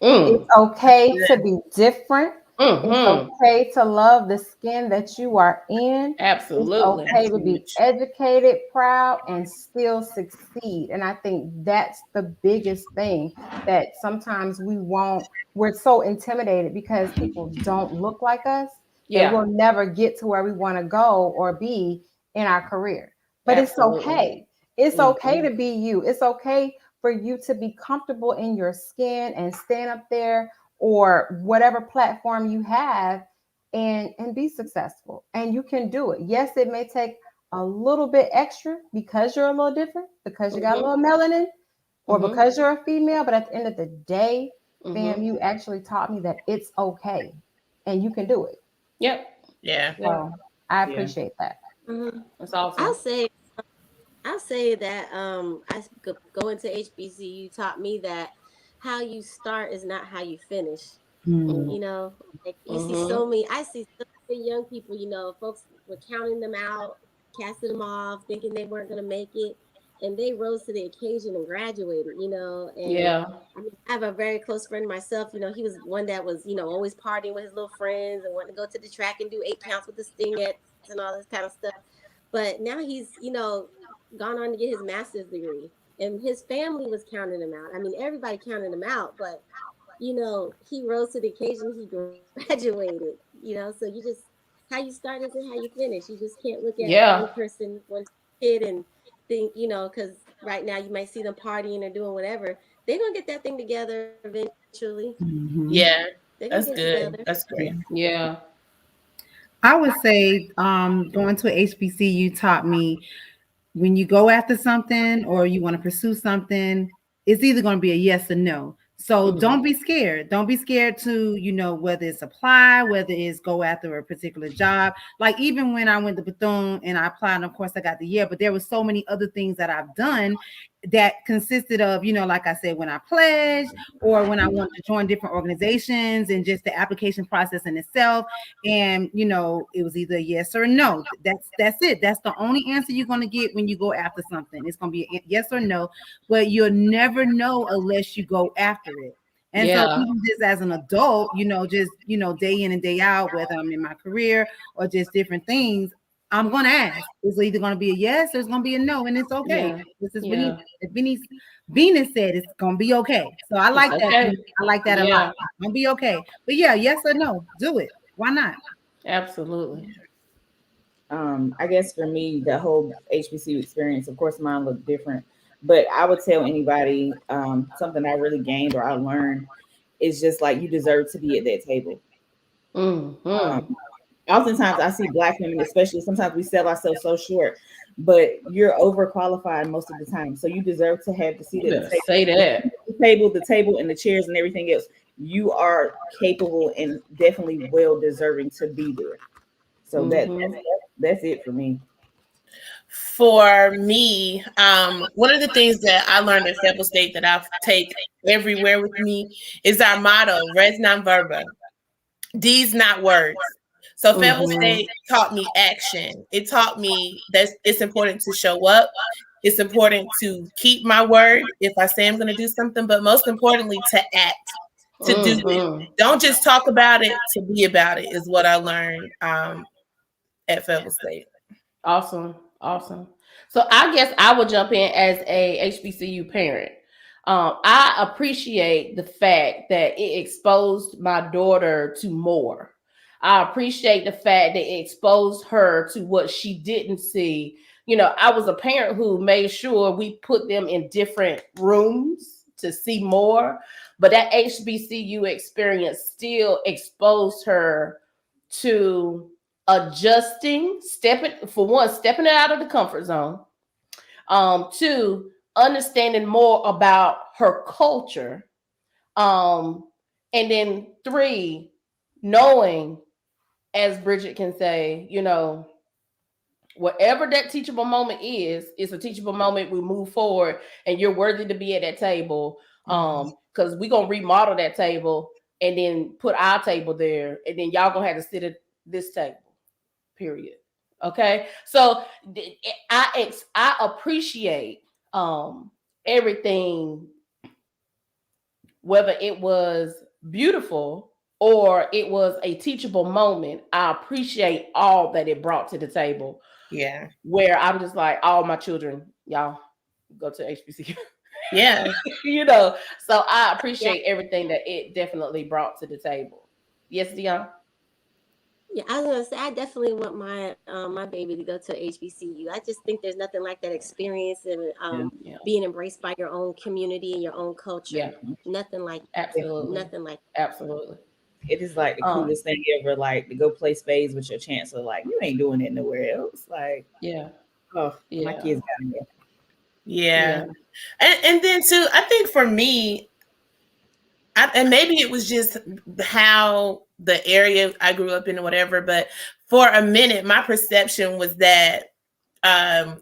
It's okay to be different. It's okay to love the skin that you are in. Absolutely. It's okay to be educated, proud, and still succeed. And I think that's the biggest thing that sometimes we're so intimidated because people don't look like us. That we'll never get to where we want to go or be in our career. But it's okay. It's okay to be you. It's okay for you to be comfortable in your skin and stand up there or whatever platform you have and be successful. And you can do it. Yes, it may take a little bit extra because you're a little different, because you got a little melanin, or because you're a female. But at the end of the day, fam, you actually taught me that it's okay and you can do it. Yep. Yeah. So I appreciate that. That's awesome. I'll say that I going to HBCU taught me that how you start is not how you finish. Like you see I see so many young people, folks were counting them out, casting them off, thinking they weren't going to make it. And they rose to the occasion and graduated, and I have a very close friend myself, he was one that was, always partying with his little friends and wanting to go to the track and do 8 counts with the stingettes and all this kind of stuff. But now he's, gone on to get his master's degree, and his family was counting him out. I mean, everybody counted him out, but, he rose to the occasion, he graduated, so you just, how you start isn't how you finish. You just can't look at one person, one kid and think, because right now you might see them partying or doing whatever. They're going to get that thing together eventually. Yeah, that's good. Together. That's great. Yeah. I would say going to a HBCU taught me when you go after something or you want to pursue something, it's either going to be a yes or no. So don't be scared. Don't be scared to, whether it's apply, whether it's go after a particular job. Like even when I went to Bethune and I applied, and of course I got the year, but there were so many other things that I've done that consisted of, like I said, when I pledged or when I wanted to join different organizations and just the application process in itself. And, it was either yes or no. That's it. That's the only answer you're going to get when you go after something. It's going to be a yes or no, but you'll never know unless you go after it. And so even just as an adult, just, day in and day out, whether I'm in my career or just different things, I'm going to ask. It's either going to be a yes or it's going to be a no, and it's okay. Yeah. This is what Venus said it's going to be okay. So I like that. Okay. I like that a lot. It's going to be okay. But yes or no, do it. Why not? Absolutely. I guess for me, the whole HBCU experience, of course, mine looked different. But I would tell anybody something I really gained or I learned is just like you deserve to be at that table. Oftentimes I see Black women, especially, sometimes we sell ourselves so short, but you're overqualified most of the time. So you deserve to have the seat at the table. Say that. The table and the chairs and everything else. You are capable and definitely well deserving to be there. So that's it for me. For me, one of the things that I learned at Fayetteville State that I'll take everywhere with me is our motto, res non verba, deeds not words. So Fayetteville State taught me action. It taught me that it's important to show up. It's important to keep my word if I say I'm going to do something, but most importantly, to act, to do it. Don't just talk about it, to be about it is what I learned at Fayetteville State. Awesome. Awesome. So I guess I will jump in as a HBCU parent. I appreciate the fact that it exposed my daughter to more. I appreciate the fact that it exposed her to what she didn't see. I was a parent who made sure we put them in different rooms to see more, but that HBCU experience still exposed her to adjusting, stepping out of the comfort zone. Two, understanding more about her culture. And then three, knowing, as Bridget can say, whatever that teachable moment is, it's a teachable moment. We move forward, and you're worthy to be at that table. Because we're gonna remodel that table and then put our table there, and then y'all gonna have to sit at this table. Period. Okay. So I appreciate everything, whether it was beautiful or it was a teachable moment. I appreciate all that it brought to the table. Yeah. Where I'm just like, all my children, y'all go to HBCU. Yeah. So I appreciate everything that it definitely brought to the table. Yes, Dion? Yeah, I was gonna say I definitely want my baby to go to HBCU. I just think there's nothing like that experience and being embraced by your own community and your own culture. Yeah. Nothing like Absolutely. nothing like Absolutely. It is like the coolest thing ever, like to go play spades with your chancellor. Like, you ain't doing it nowhere else. Like, my kids got it. Yeah. And then too, I think for me, and maybe it was just how the area I grew up in or whatever, but for a minute, my perception was that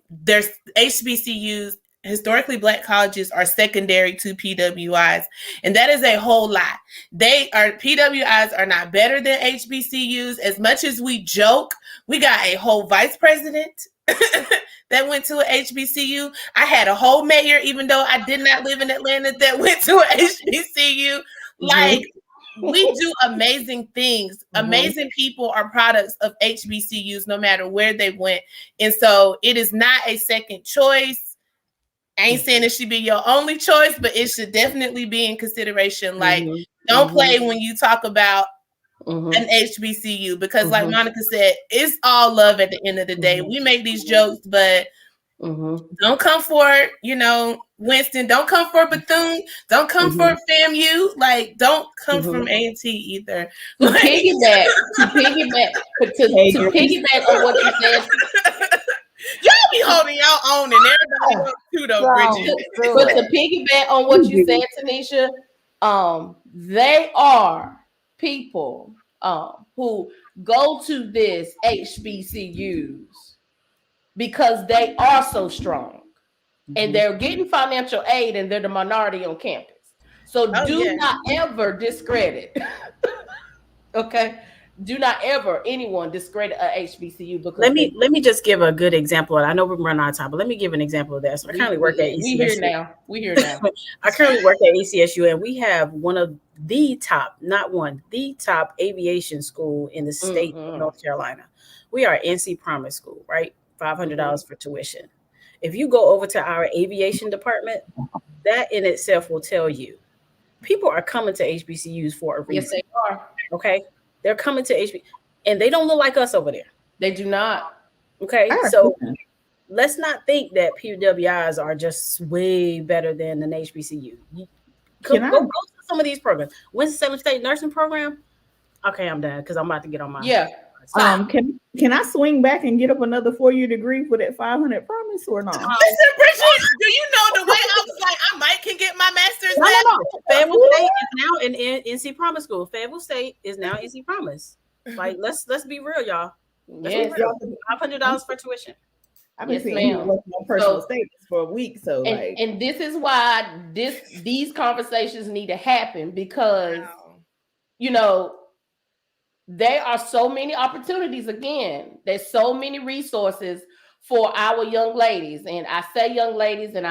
there's HBCUs, historically Black colleges, are secondary to PWIs. And that is a whole lot. PWIs are not better than HBCUs. As much as we joke, we got a whole vice president that went to an HBCU. I had a whole mayor, even though I did not live in Atlanta, that went to an HBCU. Like, we do amazing things. Amazing people are products of HBCUs, no matter where they went. And so it is not a second choice. I ain't saying it should be your only choice, but it should definitely be in consideration. Like, don't play when you talk about an HBCU, because like Monica said, it's all love at the end of the day. We make these jokes, but don't come for, Winston. Don't come for Bethune. Don't come for FAMU. Like, don't come from A&T either. To piggyback on what you said. Y'all be holding y'all own, and everybody else too, though, Bridget. But to piggyback on what you said, Tanisha, they are people who go to this HBCUs because they are so strong, and they're getting financial aid, and they're the minority on campus. So do not ever discredit. Okay. Do not ever anyone discredit a HBCU, because let me just give a good example. I know we're running out of time, but let me give an example of that. So I currently work at ECSU. We here now. I currently work at ECSU, and we have one of the top aviation school in the state of North Carolina. We are NC Promise School, right? $500 for tuition. If you go over to our aviation department, that in itself will tell you people are coming to HBCUs for a reason. Yes, they are. Okay. They're coming to HB, and they don't look like us over there. They do not. Okay, so let's not think that PWIs are just way better than an HBCU. Go to some of these programs. Winston-Salem State Nursing Program. Okay, I'm done because I'm about to get on my. Can I swing back and get up another 4-year degree for that 500 promise or not? Listen, Bridget, do you know the way I was like, I might can get my master's? No. Fayetteville State is now in NC Promise School. Fayetteville State is now NC Promise. Like, let's be real, y'all. $500 for tuition. I've been seeing working on personal statements for a week, so and this is why these conversations need to happen, because there are so many opportunities. Again, there's so many resources for our young ladies. And I say young ladies, and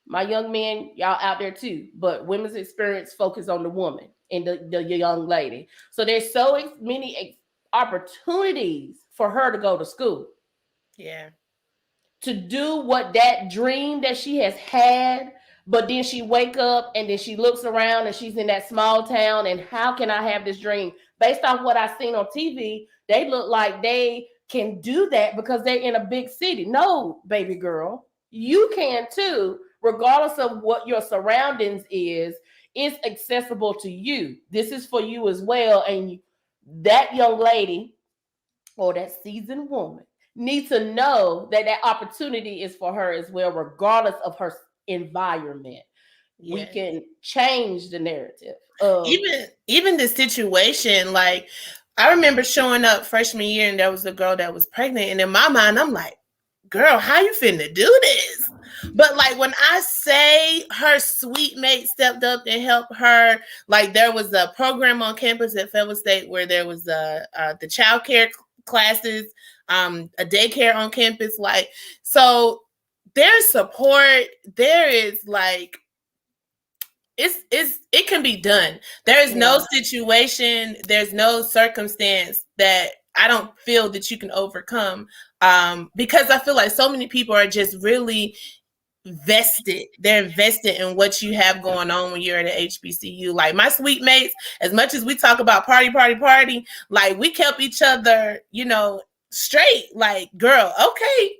my young men, y'all out there too, but women's experience focus on the woman and the young lady. So there's so many opportunities for her to go to school. Yeah. To do what that dream that she has had, but then she wake up and then she looks around and she's in that small town, and how can I have this dream? Based off what I've seen on TV, they look like they can do that because they're in a big city. No, baby girl, you can too, regardless of what your surroundings is. It's accessible to you. This is for you as well. And that young lady or that seasoned woman needs to know that that opportunity is for her as well, regardless of her environment. Yes. We can change the narrative. Even the situation, like I remember showing up freshman year and there was a girl that was pregnant, and in my mind I'm like, girl, how you finna do this? But like when I say her sweet mate stepped up and helped her, like there was a program on campus at Fayetteville State where there was the child care classes, a daycare on campus. Like, so there's support. There is like, it can be done. There is no situation, there's no circumstance that I don't feel that you can overcome. Because I feel like so many people are just really vested. They're invested in what you have going on when you're at an HBCU. Like my sweet mates, as much as we talk about party, like we kept each other, straight. Like, girl, okay,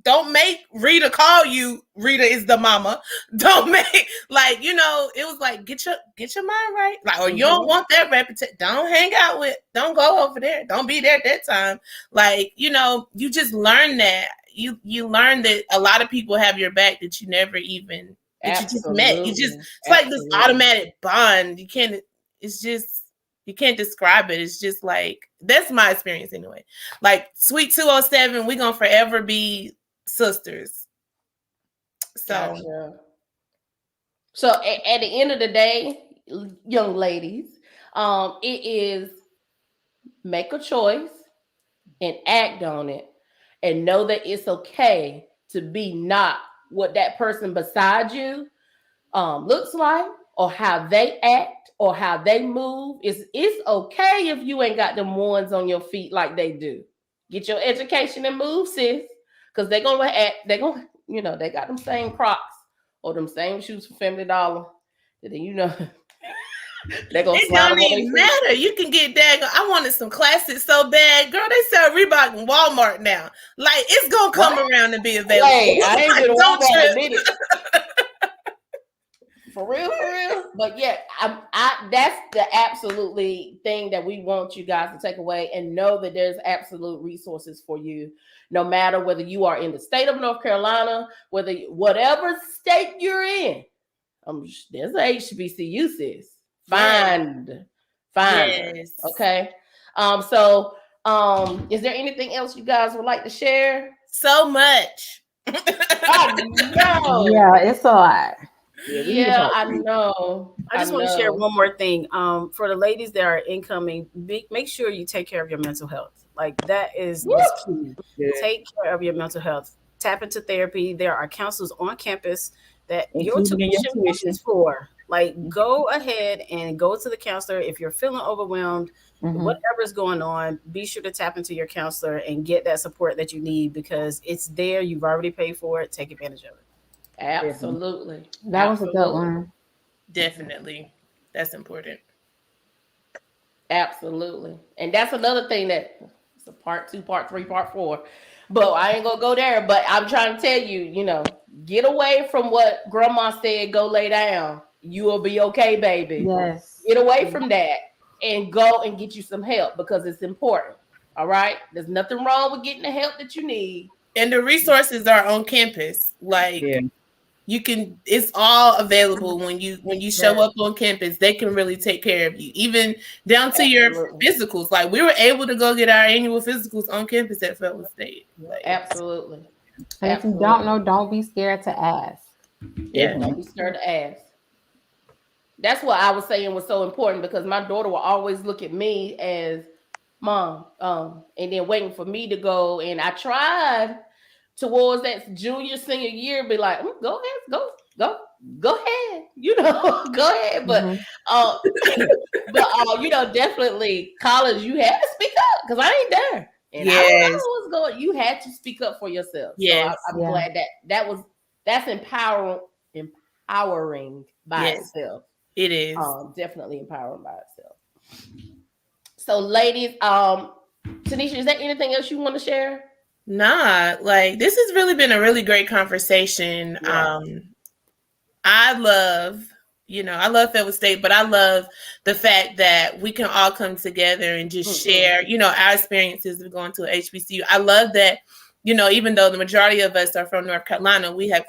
don't make Rita call you Rita is the mama. Don't make it was like get your mind right. Like, or you don't want that reputation. Don't hang out with, don't go over there. Don't be there at that time. Like, you just learn that. You learn that a lot of people have your back that you never even that you just met. It's like this automatic bond. You can't describe it. It's just like, that's my experience anyway. Like Sweet 207, we're gonna forever be sisters. So at the end of the day, young ladies, it is make a choice and act on it, and know that it's okay to be not what that person beside you looks like, or how they act, or how they move. It's okay if you ain't got them ones on your feet like they do. Get your education and move, sis. Because they got them same Crocs or them same shoes for Family Dollar. And then they're gonna it don't even matter. You can get that. I wanted some classics so bad, girl. They sell Reebok in Walmart now. Like, it's gonna come around and be available. Hey, I ain't been Walmart in a minute. For real. But yeah, that's the absolutely thing that we want you guys to take away, and know that there's absolute resources for you, no matter whether you are in the state of North Carolina, whatever state you're in. There's a HBCU, sis. Find. Yes. Okay. So is there anything else you guys would like to share? So much. I know. Yeah, it's a lot. Yeah, I know. I just want to share one more thing. For the ladies that are incoming, make sure you take care of your mental health. Like, that is key. Yeah. Take care of your mental health. Tap into therapy. There are counselors on campus that your tuition is for. Like, go ahead and go to the counselor if you're feeling overwhelmed. Whatever's going on, be sure to tap into your counselor and get that support that you need, because it's there. You've already paid for it. Take advantage of it. Absolutely. That was a good one. Definitely. That's important. Absolutely. And that's another thing that it's a part 2, part 3, part 4. But I ain't gonna go there. But I'm trying to tell you, get away from what grandma said, go lay down. You will be okay, baby. Yes. Get away from that and go and get you some help, because it's important. All right. There's nothing wrong with getting the help that you need. And the resources are on campus. Like, it's all available when you show up on campus. They can really take care of you, even down to your physicals. Like, we were able to go get our annual physicals on campus at Fayetteville State. Like, absolutely. And if you don't know, don't be scared to ask. Yeah, don't be scared to ask. That's what I was saying was so important, because my daughter will always look at me as mom, and then waiting for me to go. And I tried towards that junior, senior year, be like, go ahead, go ahead, go ahead. But definitely college, you have to speak up, because I ain't there. And I don't know what's was going, you had to speak up for yourself. Yes. So I'm glad that's empowering by itself. It is. Definitely empowering by itself. So ladies, Tanisha, is there anything else you want to share? Nah, like this has really been a really great conversation. I love Fayetteville State, but I love the fact that we can all come together and just share, our experiences of going to a HBCU. I love that, even though the majority of us are from North Carolina, we have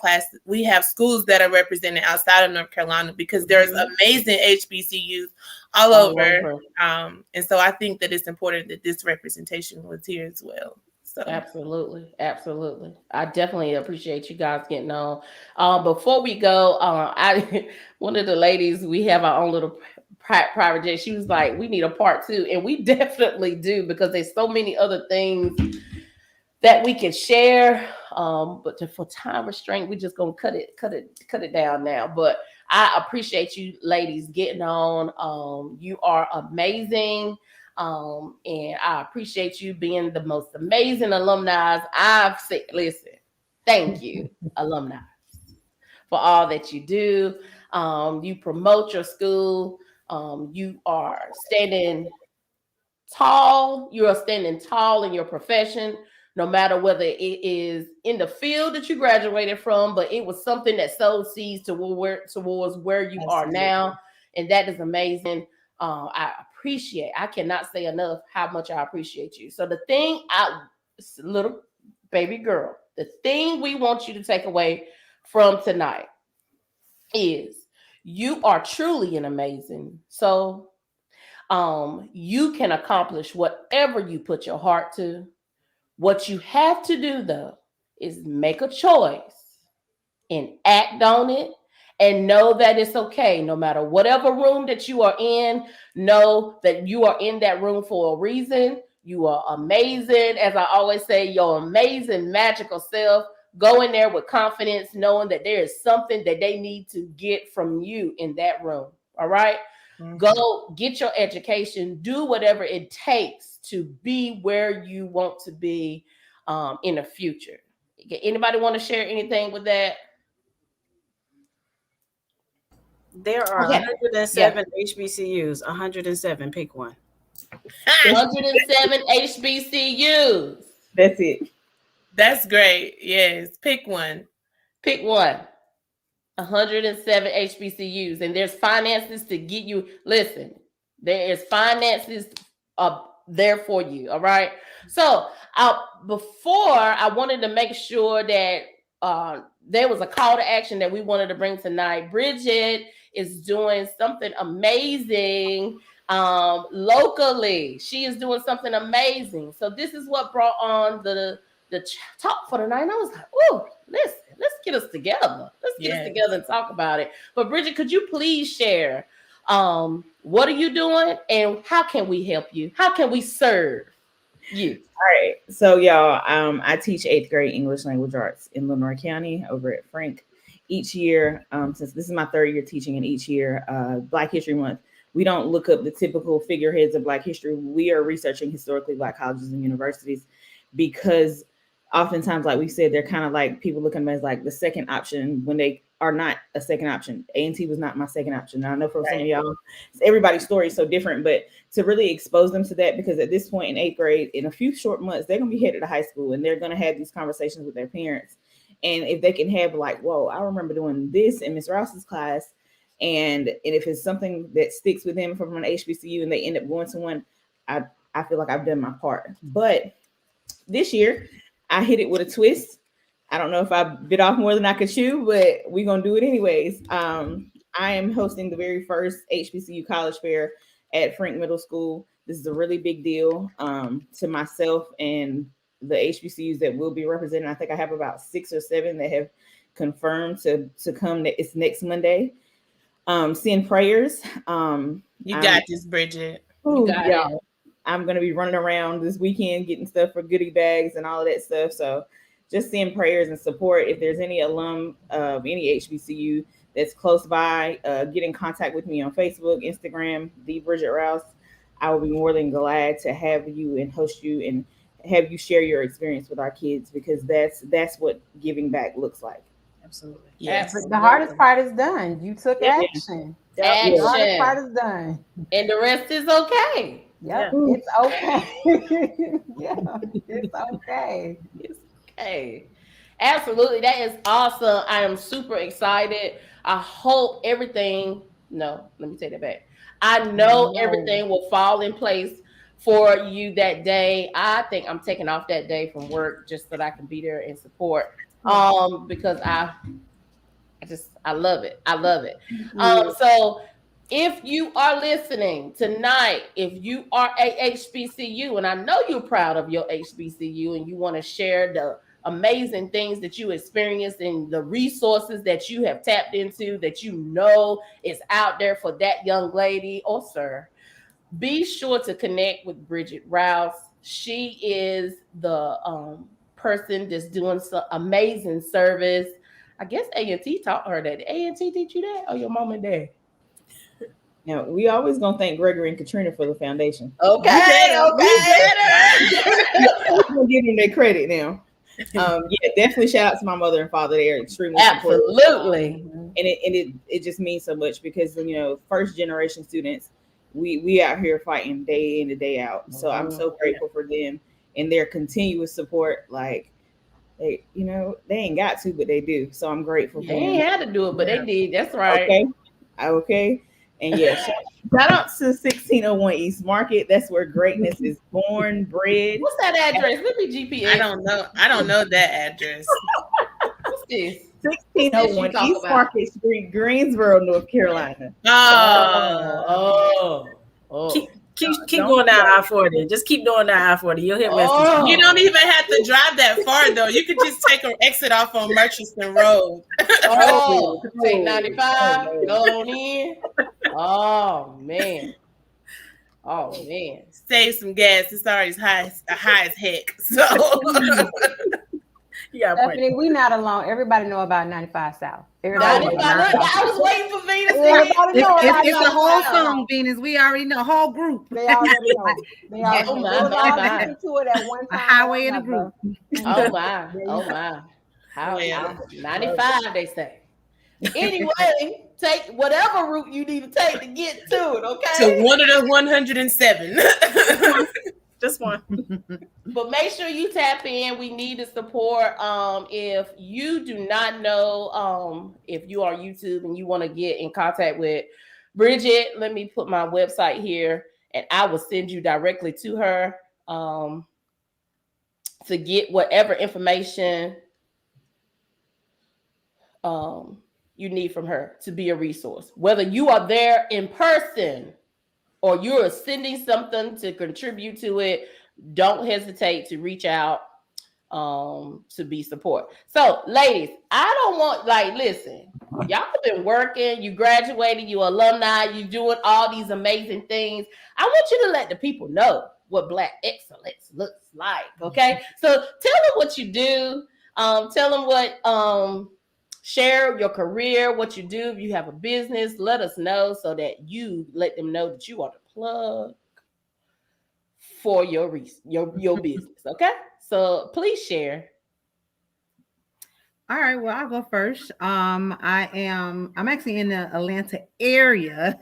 schools that are represented outside of North Carolina, because there's amazing HBCUs all over. And so I think that it's important that this representation was here as well. So. Absolutely. I definitely appreciate you guys getting on. Before we go, one of the ladies, we have our own little private jet. She was like, "We need a part 2," and we definitely do, because there's so many other things that we can share. But for time restraint, we're just gonna cut it down now. But I appreciate you ladies getting on. You are amazing. And I appreciate you being the most amazing alumni I've seen. Listen, thank you, alumni, for all that you do. You promote your school. You are standing tall. You are standing tall in your profession, no matter whether it is in the field that you graduated from, but it was something that sowed seeds towards where you are now. And that is amazing. I cannot say enough how much I appreciate you. So the thing, little baby girl, the thing we want you to take away from tonight is you are truly an amazing soul. You can accomplish whatever you put your heart to. What you have to do, though, is make a choice and act on it. And know that it's okay. No matter whatever room that you are in, know that you are in that room for a reason. You are amazing. As I always say, your amazing, magical self. Go in there with confidence, knowing that there is something that they need to get from you in that room. All right? Go get your education. Do whatever it takes to be where you want to be in the future. Anybody want to share anything with that? There are 107 HBCUs. 107. Pick one. 107 HBCUs. That's it. That's great. Yes. Pick one. Pick one. 107 HBCUs. And there's finances to get you. Listen, there is finances there for you. All right. So before, I wanted to make sure that there was a call to action that we wanted to bring tonight. Bridget is doing something amazing locally. She is doing something amazing. So this is what brought on the talk for tonight. And I was like, oh, listen, let's get us together. Let's get us together and talk about it. But Bridget, could you please share what are you doing and how can we help you? How can we serve you? All right. So y'all, I teach 8th grade English language arts in Lenore County over at Frank. Each year, since this is my 3rd year teaching, and each year, Black History Month, we don't look up the typical figureheads of Black history. We are researching historically Black colleges and universities, because oftentimes, like we said, they're kind of like people looking at them as like the second option when they are not a second option. A&T was not my second option. Now, I know for some of y'all, everybody's story is so different, but to really expose them to that, because at this point in 8th grade, in a few short months, they're going to be headed to high school and they're going to have these conversations with their parents. And if they can have like, whoa, I remember doing this in Miss Rouse's class. And if it's something that sticks with them from an HBCU and they end up going to one, I feel like I've done my part. But this year, I hit it with a twist. I don't know if I bit off more than I could chew, but we're going to do it anyways. I am hosting the very first HBCU college fair at Frank Middle School. This is a really big deal to myself and the HBCUs that will be represented. I think I have about 6 or 7 that have confirmed to come. It's next Monday. Send prayers. You got this, Bridget. You got it. I'm going to be running around this weekend getting stuff for goodie bags and all of that stuff. So just send prayers and support. If there's any alum of any HBCU that's close by, get in contact with me on Facebook, Instagram, the Bridget Rouse. I will be more than glad to have you and host you and have you share your experience with our kids, because that's what giving back looks like. Absolutely. Yes. The hardest part is done. You took Yeah. action. Action. The hardest part is done. And the rest is okay. Yep, Yeah. it's okay. Yeah, it's okay. It's okay. Absolutely. That is awesome. I am super excited. I hope everything, no, let me take that back. I know everything will fall in place for you that day. I think I'm taking off that day from work just so that I can be there and support. Because I love it. I love it. So if you are listening tonight, if you are a HBCU, and I know you're proud of your HBCU and you want to share the amazing things that you experienced and the resources that you have tapped into that you know is out there for that young lady or sir, be sure to connect with Bridget Rouse. She is the person that's doing some amazing service. I guess A&T taught her that. A&T teach you that? Or your mom and dad? Now we always gonna thank Gregory and Katrina for the foundation. Okay. We'll give them their credit now. Yeah, definitely shout out to my mother and father. They're extremely supportive. Absolutely. And it just means so much because first generation students, we out here fighting day in and day out. So I'm so grateful for them and their continuous support. Like they ain't got to, but they do. So I'm grateful for They them. ain't had to do it, but they did. That's right. Okay. And yes, shout out to 1601 East Market. That's where greatness is born, bred. What's that address? Let me GPS. I don't know that address. What's this? 1601 East Market Street, Greensboro, North Carolina. Oh. Keep going down I-40. Just keep going down I-40. You'll hit West. You don't even have to drive that far though. You could just take an exit off on Murchison Road. Take 95. Go on in. Oh man. Save some gas. It's already high as heck. So yeah, Stephanie, we not alone. Everybody know about 95 South. Everybody knows about 95 I was waiting for Venus. It's a whole song, Venus. We already know. Whole group. They already know. They already know. My. To it at one time. A highway and a group. Oh my. 95, they say. Anyway, take whatever route you need to take to get to it, okay? To one of the 107. Just one. But make sure you tap in. We need the support. If you do not know, if you are YouTube and you want to get in contact with Bridget, let me put my website here and I will send you directly to her to get whatever information you need from her to be a resource. Whether you are there in person or you're sending something to contribute to it, don't hesitate to reach out to be support. So, ladies, I don't want, listen, y'all have been working, you graduated, you alumni, you doing all these amazing things. I want you to let the people know what Black excellence looks like, okay? So tell them what you do. Tell them what, share your career, what you do. If you have a business, let us know so that you let them know that you are the plug for your business. Okay, so please share. All right, well, I'll go first. I'm actually in the Atlanta area.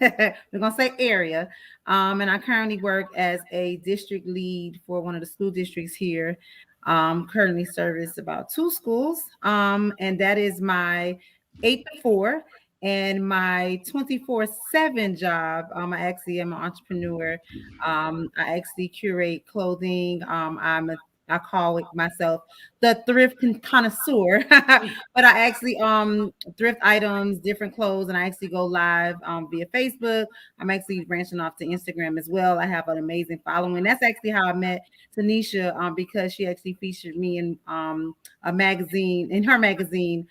We're gonna say area. And I currently work as a district lead for one of the school districts here. Currently service about 2 schools. And that is my 8 to 4 and my 24/7 job. I actually am an entrepreneur. I actually curate clothing. I call it myself the thrift connoisseur, but I actually thrift items, different clothes, and I actually go live via Facebook. I'm actually branching off to Instagram as well. I have an amazing following. That's actually how I met Tanisha, because she actually featured me in a magazine, in her magazine.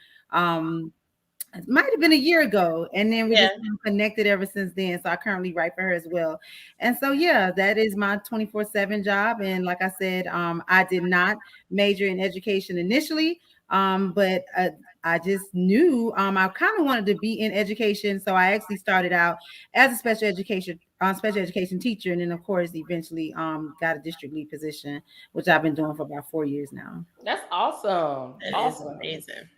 It might have been a year ago, and then we just connected ever since then. So I currently write for her as well. And so, yeah, that is my 24/7 job. And like I said, I did not major in education initially, but I just knew I kind of wanted to be in education. So I actually started out as a special education special education teacher, and then of course eventually got a district lead position, which I've been doing for about 4 years now. That's awesome. That is amazing.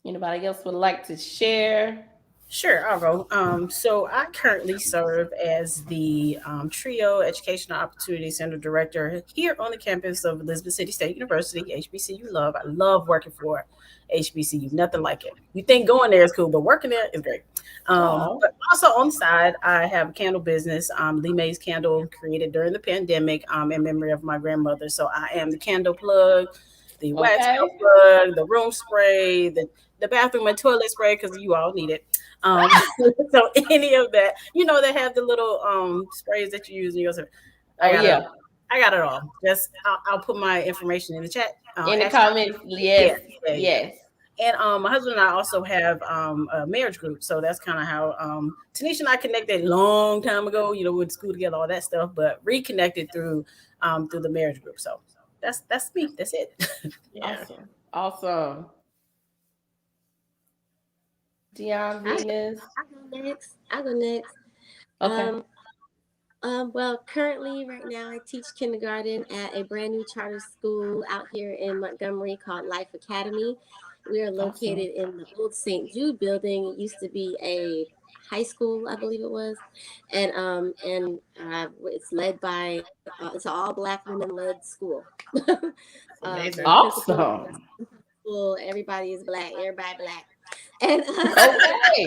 Anybody else would like to share? Sure, I'll go. So I currently serve as the TRIO Educational Opportunity Center Director here on the campus of Elizabeth City State University, HBCU Love. I love working for HBCU, nothing like it. You think going there is cool, but working there is great. But also on the side, I have a candle business, Lee May's Candle, created during the pandemic in memory of my grandmother. So I am the candle plug, the wax plug, the room spray, the bathroom and toilet spray, because you all need it. So any of that, they have the little sprays that you use in your. I got it all. Just I'll put my information in the chat. In the comments, yes. And my husband and I also have a marriage group, so that's kind of how Tanisha and I connected a long time ago. Went to school together, all that stuff, but reconnected through the marriage group. So that's me. That's it. Yeah. Awesome. Dion, Venus. I'll go next. Okay. Well, currently, right now, I teach kindergarten at a brand new charter school out here in Montgomery called Life Academy. We are located in the old St. Jude building. It used to be a high school, I believe it was, and it's led by it's an all Black women led school. Awesome. School, everybody is Black. Everybody Black. And okay.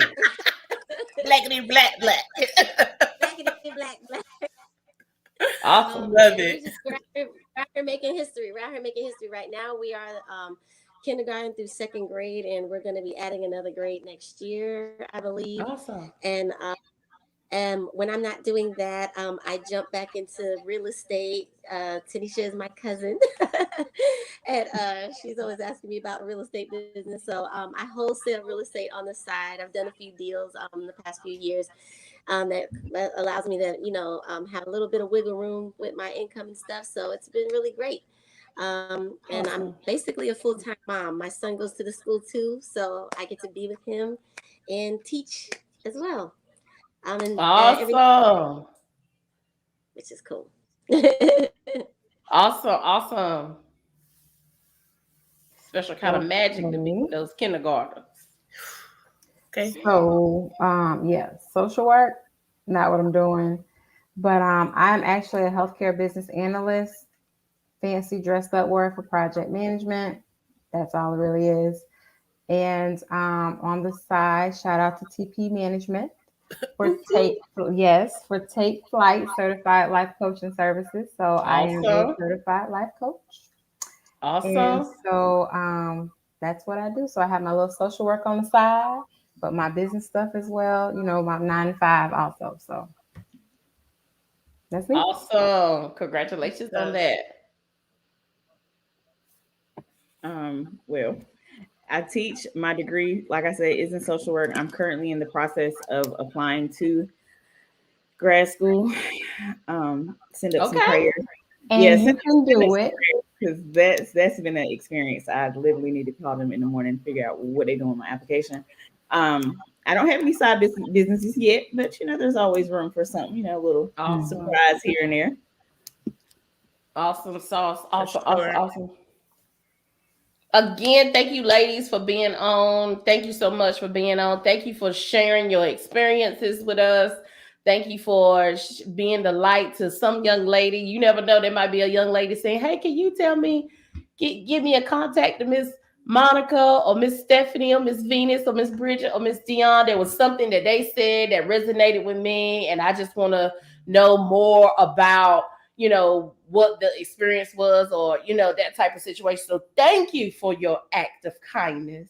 Blackity black. Blackity black. Awesome. Love it. We're out here making history. We're out here making history right now. We are kindergarten through second grade, and we're going to be adding another grade next year, I believe. Awesome. And when I'm not doing that, I jump back into real estate. Tanisha is my cousin, and she's always asking me about real estate business. So I wholesale real estate on the side. I've done a few deals the past few years that allows me to, have a little bit of wiggle room with my income and stuff. So it's been really great. And I'm basically a full-time mom. My son goes to the school too, so I get to be with him and teach as well. Awesome. Which is cool. Awesome. Special kind of magic to be those kindergartens. Okay. So, social work, not what I'm doing, but I'm actually a healthcare business analyst. Fancy dressed up word for project management. That's all it really is. And on the side, shout out to TP Management for Take Flight Certified Life Coaching Services. So I am a certified life coach. Awesome. And so that's what I do. So I have my little social work on the side, but my business stuff as well, my 9 to 5 also. So that's me. Awesome. Congratulations on that. Well, I teach. My degree, like I said, is in social work. I'm currently in the process of applying to grad school. Send up some prayers. And you can do it. Because that's been an experience. I literally need to call them in the morning and figure out what they're doing with my application. I don't have any side businesses yet, but there's always room for something, a little surprise here and there. Awesome sauce. Awesome. Again, thank you, ladies, for being on. Thank you so much for being on. Thank you for sharing your experiences with us. Thank you for being the light to some young lady. You never know, there might be a young lady saying, hey, can you tell me, give me a contact to Miss Monica or Miss Stephanie or Miss Venus or Miss Bridget or Miss Dion. There was something that they said that resonated with me, and I just want to know more about what the experience was or that type of situation. So thank you for your act of kindness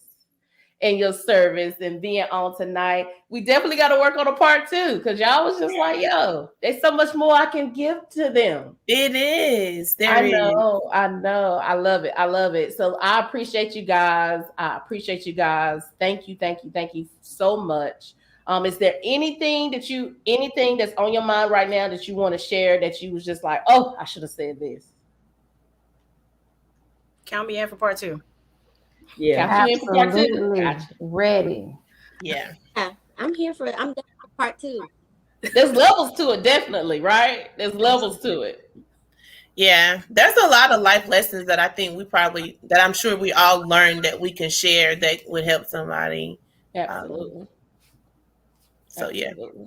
and your service and being on tonight. We definitely got to work on a part 2 because y'all was just like, yo, there's so much more I can give to them. It is. I know. I love it. So I appreciate you guys. Thank you so much. Is there anything that's on your mind right now that you want to share that you was just like, oh, I should have said this? Count me in for part 2. Yeah, absolutely. Ready. Yeah. I'm here for it. I'm down for part 2. There's levels to it, definitely, right? There's levels to it. Yeah, there's a lot of life lessons that I think that I'm sure we all learned that we can share that would help somebody. Absolutely. So Absolutely. Yeah.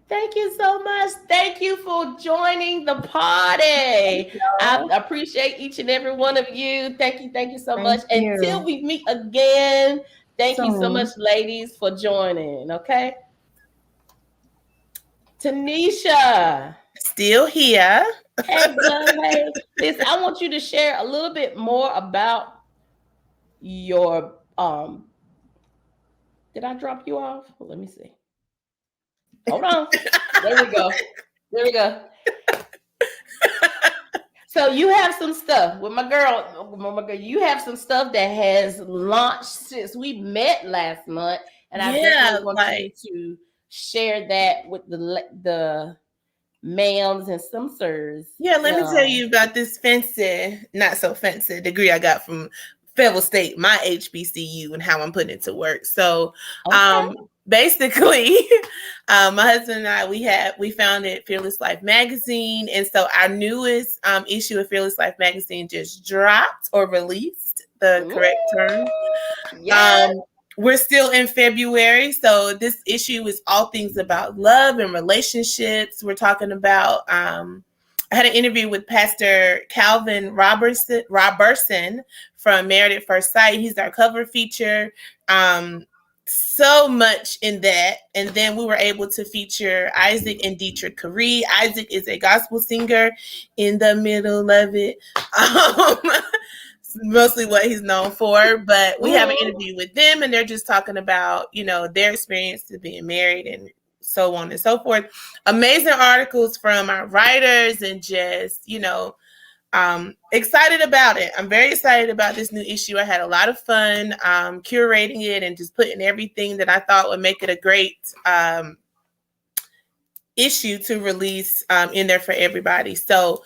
Thank you so much. Thank you for joining the party. I appreciate each and every one of you. Thank you so much. Until we meet again, thank you so much, ladies, for joining. Okay. Tanisha. Still here. Hey, girl, hey. Listen, I want you to share a little bit more about your did I drop you off? Well, let me see. Hold on. There we go. There we go. So you have some stuff with my girl. You have some stuff that has launched since we met last month, and I definitely want you to share that with the ma'ams and some sirs. Yeah, let me tell you about this not so fancy degree I got from Fayetteville State, my HBCU, and how I'm putting it to work. So, basically, my husband and I, we founded Fearless Life Magazine, and so our newest issue of Fearless Life Magazine just dropped or released, the correct term. Yes. We're still in February, so this issue is all things about love and relationships. We're talking about, I had an interview with Pastor Calvin Robertson from Married at First Sight. He's our cover feature. So much in that. And then we were able to feature Isaac and Dietrich Caree. Isaac is a gospel singer in the middle of it. Mostly what he's known for, but we have an interview with them and they're just talking about, their experience of being married and so on and so forth. Amazing articles from our writers and just, excited about it. I'm very excited about this new issue. I had a lot of fun curating it and just putting everything that I thought would make it a great issue to release in there for everybody. So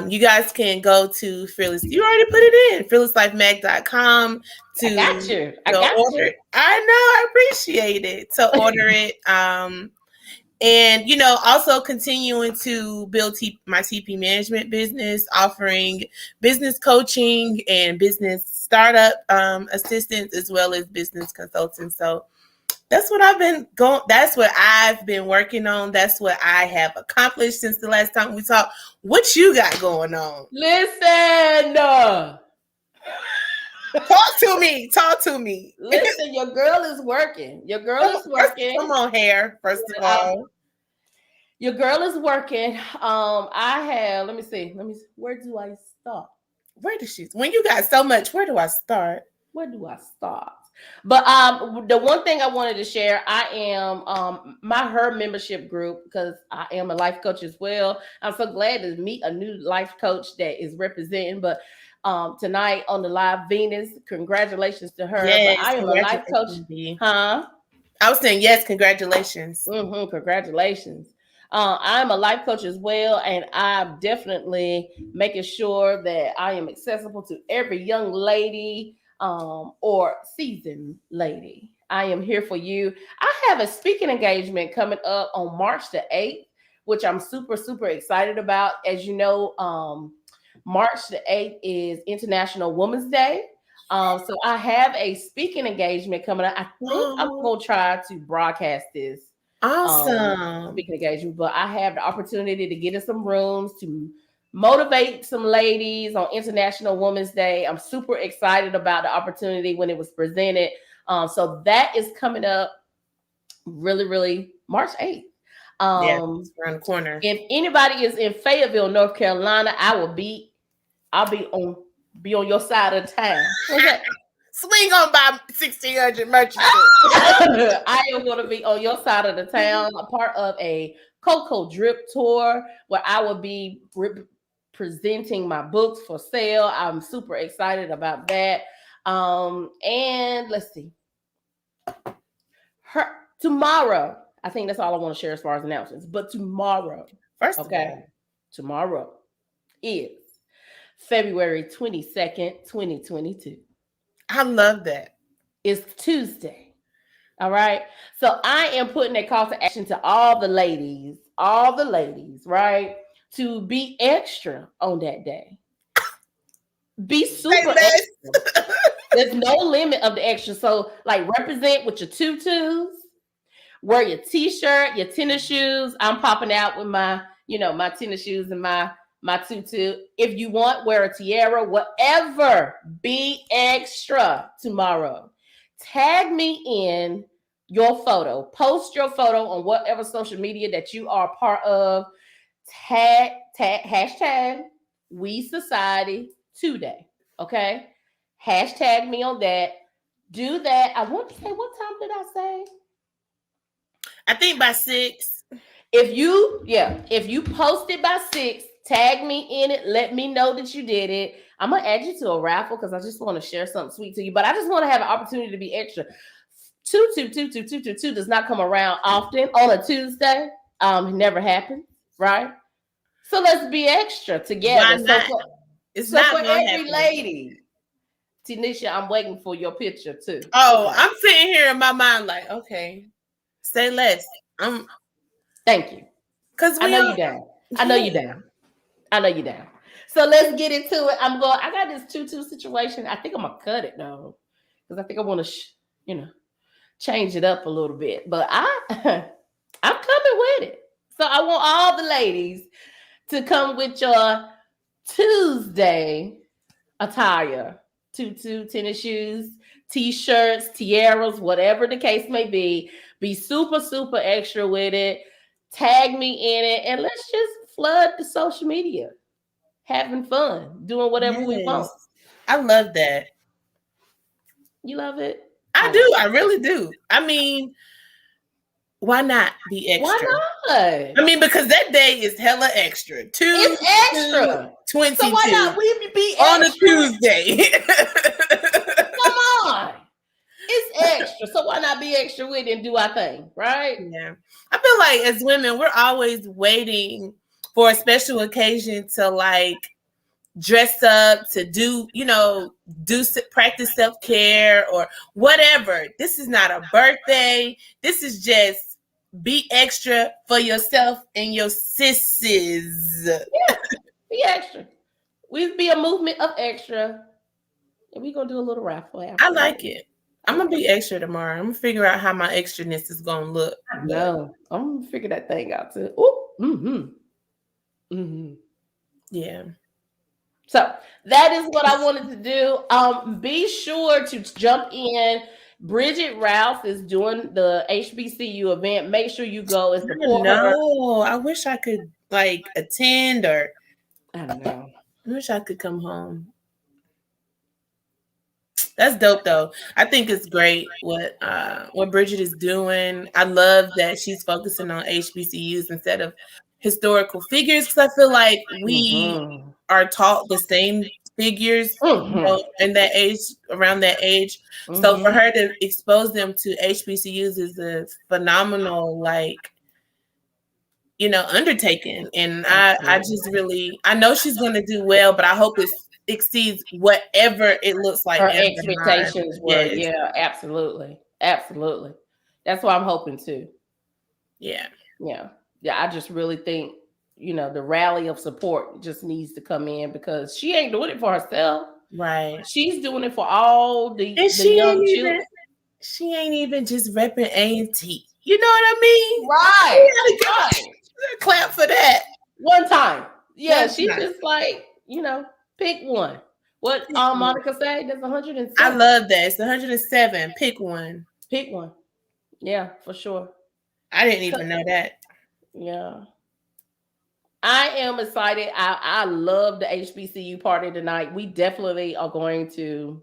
you guys can go to Fearless. You already put it in fearlesslifemag.com to I got order you. It. I know, I appreciate it. To order it. And also continuing to build my TP management business, offering business coaching and business startup assistance as well as business consulting. So that's what that's what I've been working on. That's what I have accomplished since the last time we talked. What you got going on? Listen. Talk to me. Listen, your girl is working. Come on, hair. First of all. Your girl is working. Let me see. Where do I start? When you got so much, where do I start? But the one thing I wanted to share, I am her membership group, because I am a life coach as well. I'm so glad to meet a new life coach that is representing. But tonight on the live, Venus, congratulations to her. Yes, but I am a life coach. Huh? I was saying yes, congratulations. Congratulations. I'm a life coach as well, and I'm definitely making sure that I am accessible to every young lady or seasoned lady. I am here for you. I have a speaking engagement coming up on March the 8th, which I'm super, super excited about. As you know, March the 8th is International Women's Day. So I have a speaking engagement coming up. I think I'm going to try to broadcast this. Awesome. Speaking engagement, but I have the opportunity to get in some rooms to motivate some ladies on International Women's Day. I'm super excited about the opportunity when it was presented. So that is coming up really, really March 8th. It's around the corner. If anybody is in Fayetteville, North Carolina, I'll be on your side of town. Okay. Swing on by 1600 merchants. I am going to be on your side of the town, a part of a Cocoa Drip tour where I will be presenting my books for sale. I'm super excited about that. And let's see. Tomorrow, I think that's all I want to share as far as announcements. But tomorrow, tomorrow is February 22nd, 2022. I love that. It's Tuesday. All right. So I am putting a call to action to all the ladies, right? To be extra on that day. Be super extra. There's no limit of the extra. So, like, represent with your tutus, wear your t-shirt, your tennis shoes. I'm popping out with my, my tennis shoes and my tutu. If you want, wear a tiara, whatever. Be extra tomorrow. Tag me in your photo. Post your photo on whatever social media that you are part of. Tag hashtag We Society Today. Okay? Hashtag me on that. Do that. I want to say, what time did I say? I think by 6. If you post it by 6, tag me in it. Let me know that you did it. I'm gonna add you to a raffle because I just want to share something sweet to you. But I just want to have an opportunity to be extra. 2222222 does not come around often on a Tuesday. It never happens, right? So let's be extra together. Why not? So for every lady, Tanisha, I'm waiting for your picture too. Oh, I'm sitting here in my mind like, okay, say less. Thank you. Because I know you down. I know you down. So let's get into it. I got this tutu situation. I think I'm gonna cut it though, because I think I want to, change it up a little bit. But I'm coming with it. So I want all the ladies to come with your Tuesday attire: tutu, tennis shoes, t-shirts, tiaras, whatever the case may be. Be super, super extra with it. Tag me in it, and let's just flood the social media. Having fun, doing whatever we want. I love that. You love it? I do. I really do. I mean, why not be extra? Why not? I mean, because that day is hella extra. It's extra. 22. So why not we be extra? On a Tuesday? Come on. It's extra. So why not be extra with it and do our thing, right? Yeah. I feel like as women, we're always waiting for a special occasion to like dress up, to do practice self-care or whatever. This is not a birthday. This is just be extra for yourself and your sisses. Yeah, be extra. We be a movement of extra. And we're going to do a little raffle after. I like it. I'm going to be extra tomorrow. I'm going to figure out how my extraness is going to look. No, I'm going to figure that thing out too. Ooh, yeah. So that is what I wanted to do. Be sure to jump in. Bridget Rouse is doing the HBCU event. Make sure you go and support her. No, I wish I could like attend, or I don't know. I wish I could come home. That's dope though. I think it's great what Bridget is doing. I love that she's focusing on HBCUs instead of historical figures, because I feel like we are taught the same figures in that age, around that age. So for her to expose them to HBCUs is a phenomenal undertaking. And I just really, I know she's going to do well, but I hope it exceeds whatever it looks like. Her expectations were, yeah, absolutely. Absolutely. That's what I'm hoping too. Yeah. Yeah. Yeah. I just really think, the rally of support just needs to come in, because she ain't doing it for herself. Right. She's doing it for all the young children. She ain't even just repping A&T. You know what I mean? Right. Clap for that. One time. Yeah, she's just like, pick one. What Monica said, that's 107. I love that. It's 107. Pick one. Pick one. Yeah, for sure. I didn't even know that. Yeah. I am excited. I love the HBCU party tonight. We definitely are going to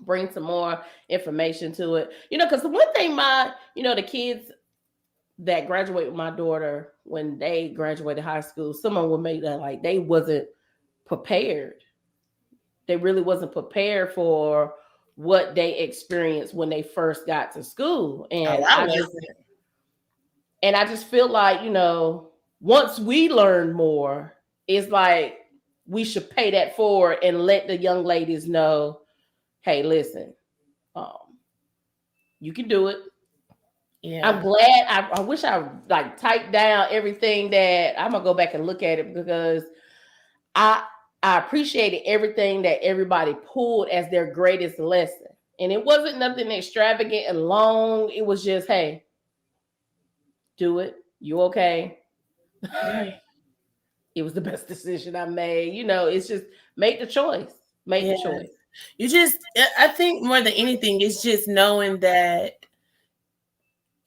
bring some more information to it. Because the one thing the kids that graduate with my daughter, when they graduated high school, someone would make that like they wasn't prepared. They really wasn't prepared for what they experienced when they first got to school. And I just feel like, once we learn more, it's like we should pay that forward and let the young ladies know, hey, listen, You can do it. Yeah. I'm glad. I wish I like typed down everything that I'm gonna go back and look at it, because I appreciated everything that everybody pulled as their greatest lesson. And it wasn't nothing extravagant and long. It was just, hey, do it. You okay? Right. It was the best decision I made. It's just make the choice. Make the choice. I think more than anything, it's just knowing that,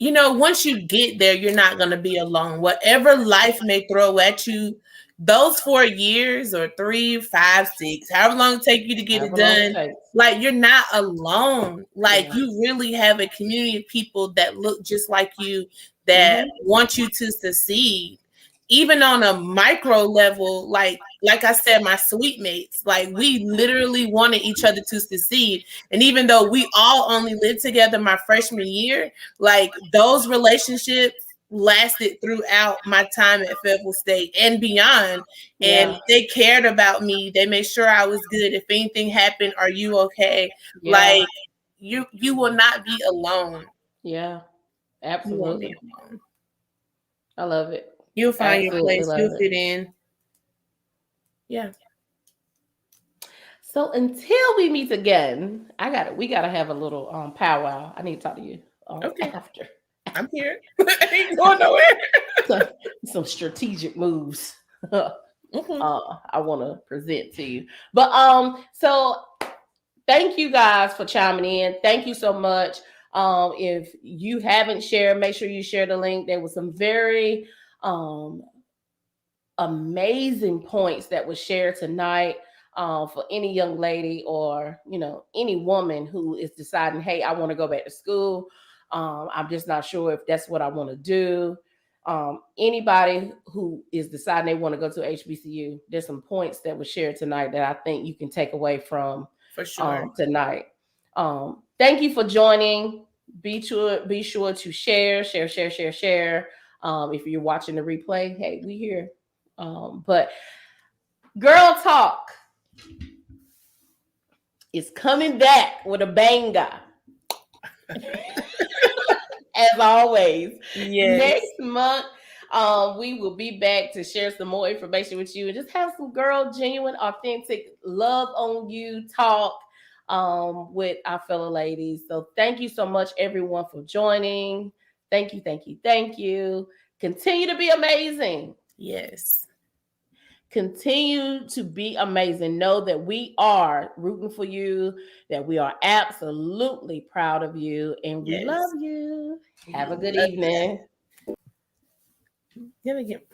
once you get there, you're not going to be alone. Whatever life may throw at you, those 4 years or 3, 5, 6, however long it take you to get it done, like, you're not alone. Like, you really have a community of people that look just like you, that want you to succeed. Even on a micro level, like I said, my sweet mates, like, we literally wanted each other to succeed. And even though we all only lived together my freshman year, like, those relationships lasted throughout my time at Fayetteville State and beyond. And they cared about me. They made sure I was good. If anything happened, are you okay? Like, you will not be alone. Yeah, absolutely. You won't be alone. I love it. You'll find your place. You'll fit in. Yeah. So until we meet again, we gotta have a little powwow. I need to talk to you after. I'm here. I ain't going nowhere. Some strategic moves. I want to present to you. But so thank you guys for chiming in. Thank you so much. If you haven't shared, make sure you share the link. There was some very amazing points that was shared tonight. For any young lady or any woman who is deciding, hey, I want to go back to school. I'm just not sure if that's what I want to do. Anybody who is deciding they want to go to HBCU, there's some points that were shared tonight that I think you can take away from tonight. Thank you for joining. Be sure to share. If you're watching the replay, hey, we here. But Girl Talk is coming back with a banger. As always. Next month, we will be back to share some more information with you and just have some genuine, authentic, love on you talk with our fellow ladies. So thank you so much, everyone, for joining. Thank you. Continue to be amazing. Yes. Continue to be amazing. Know that we are rooting for you, that we are absolutely proud of you, and we love you. Have a good evening. You gotta get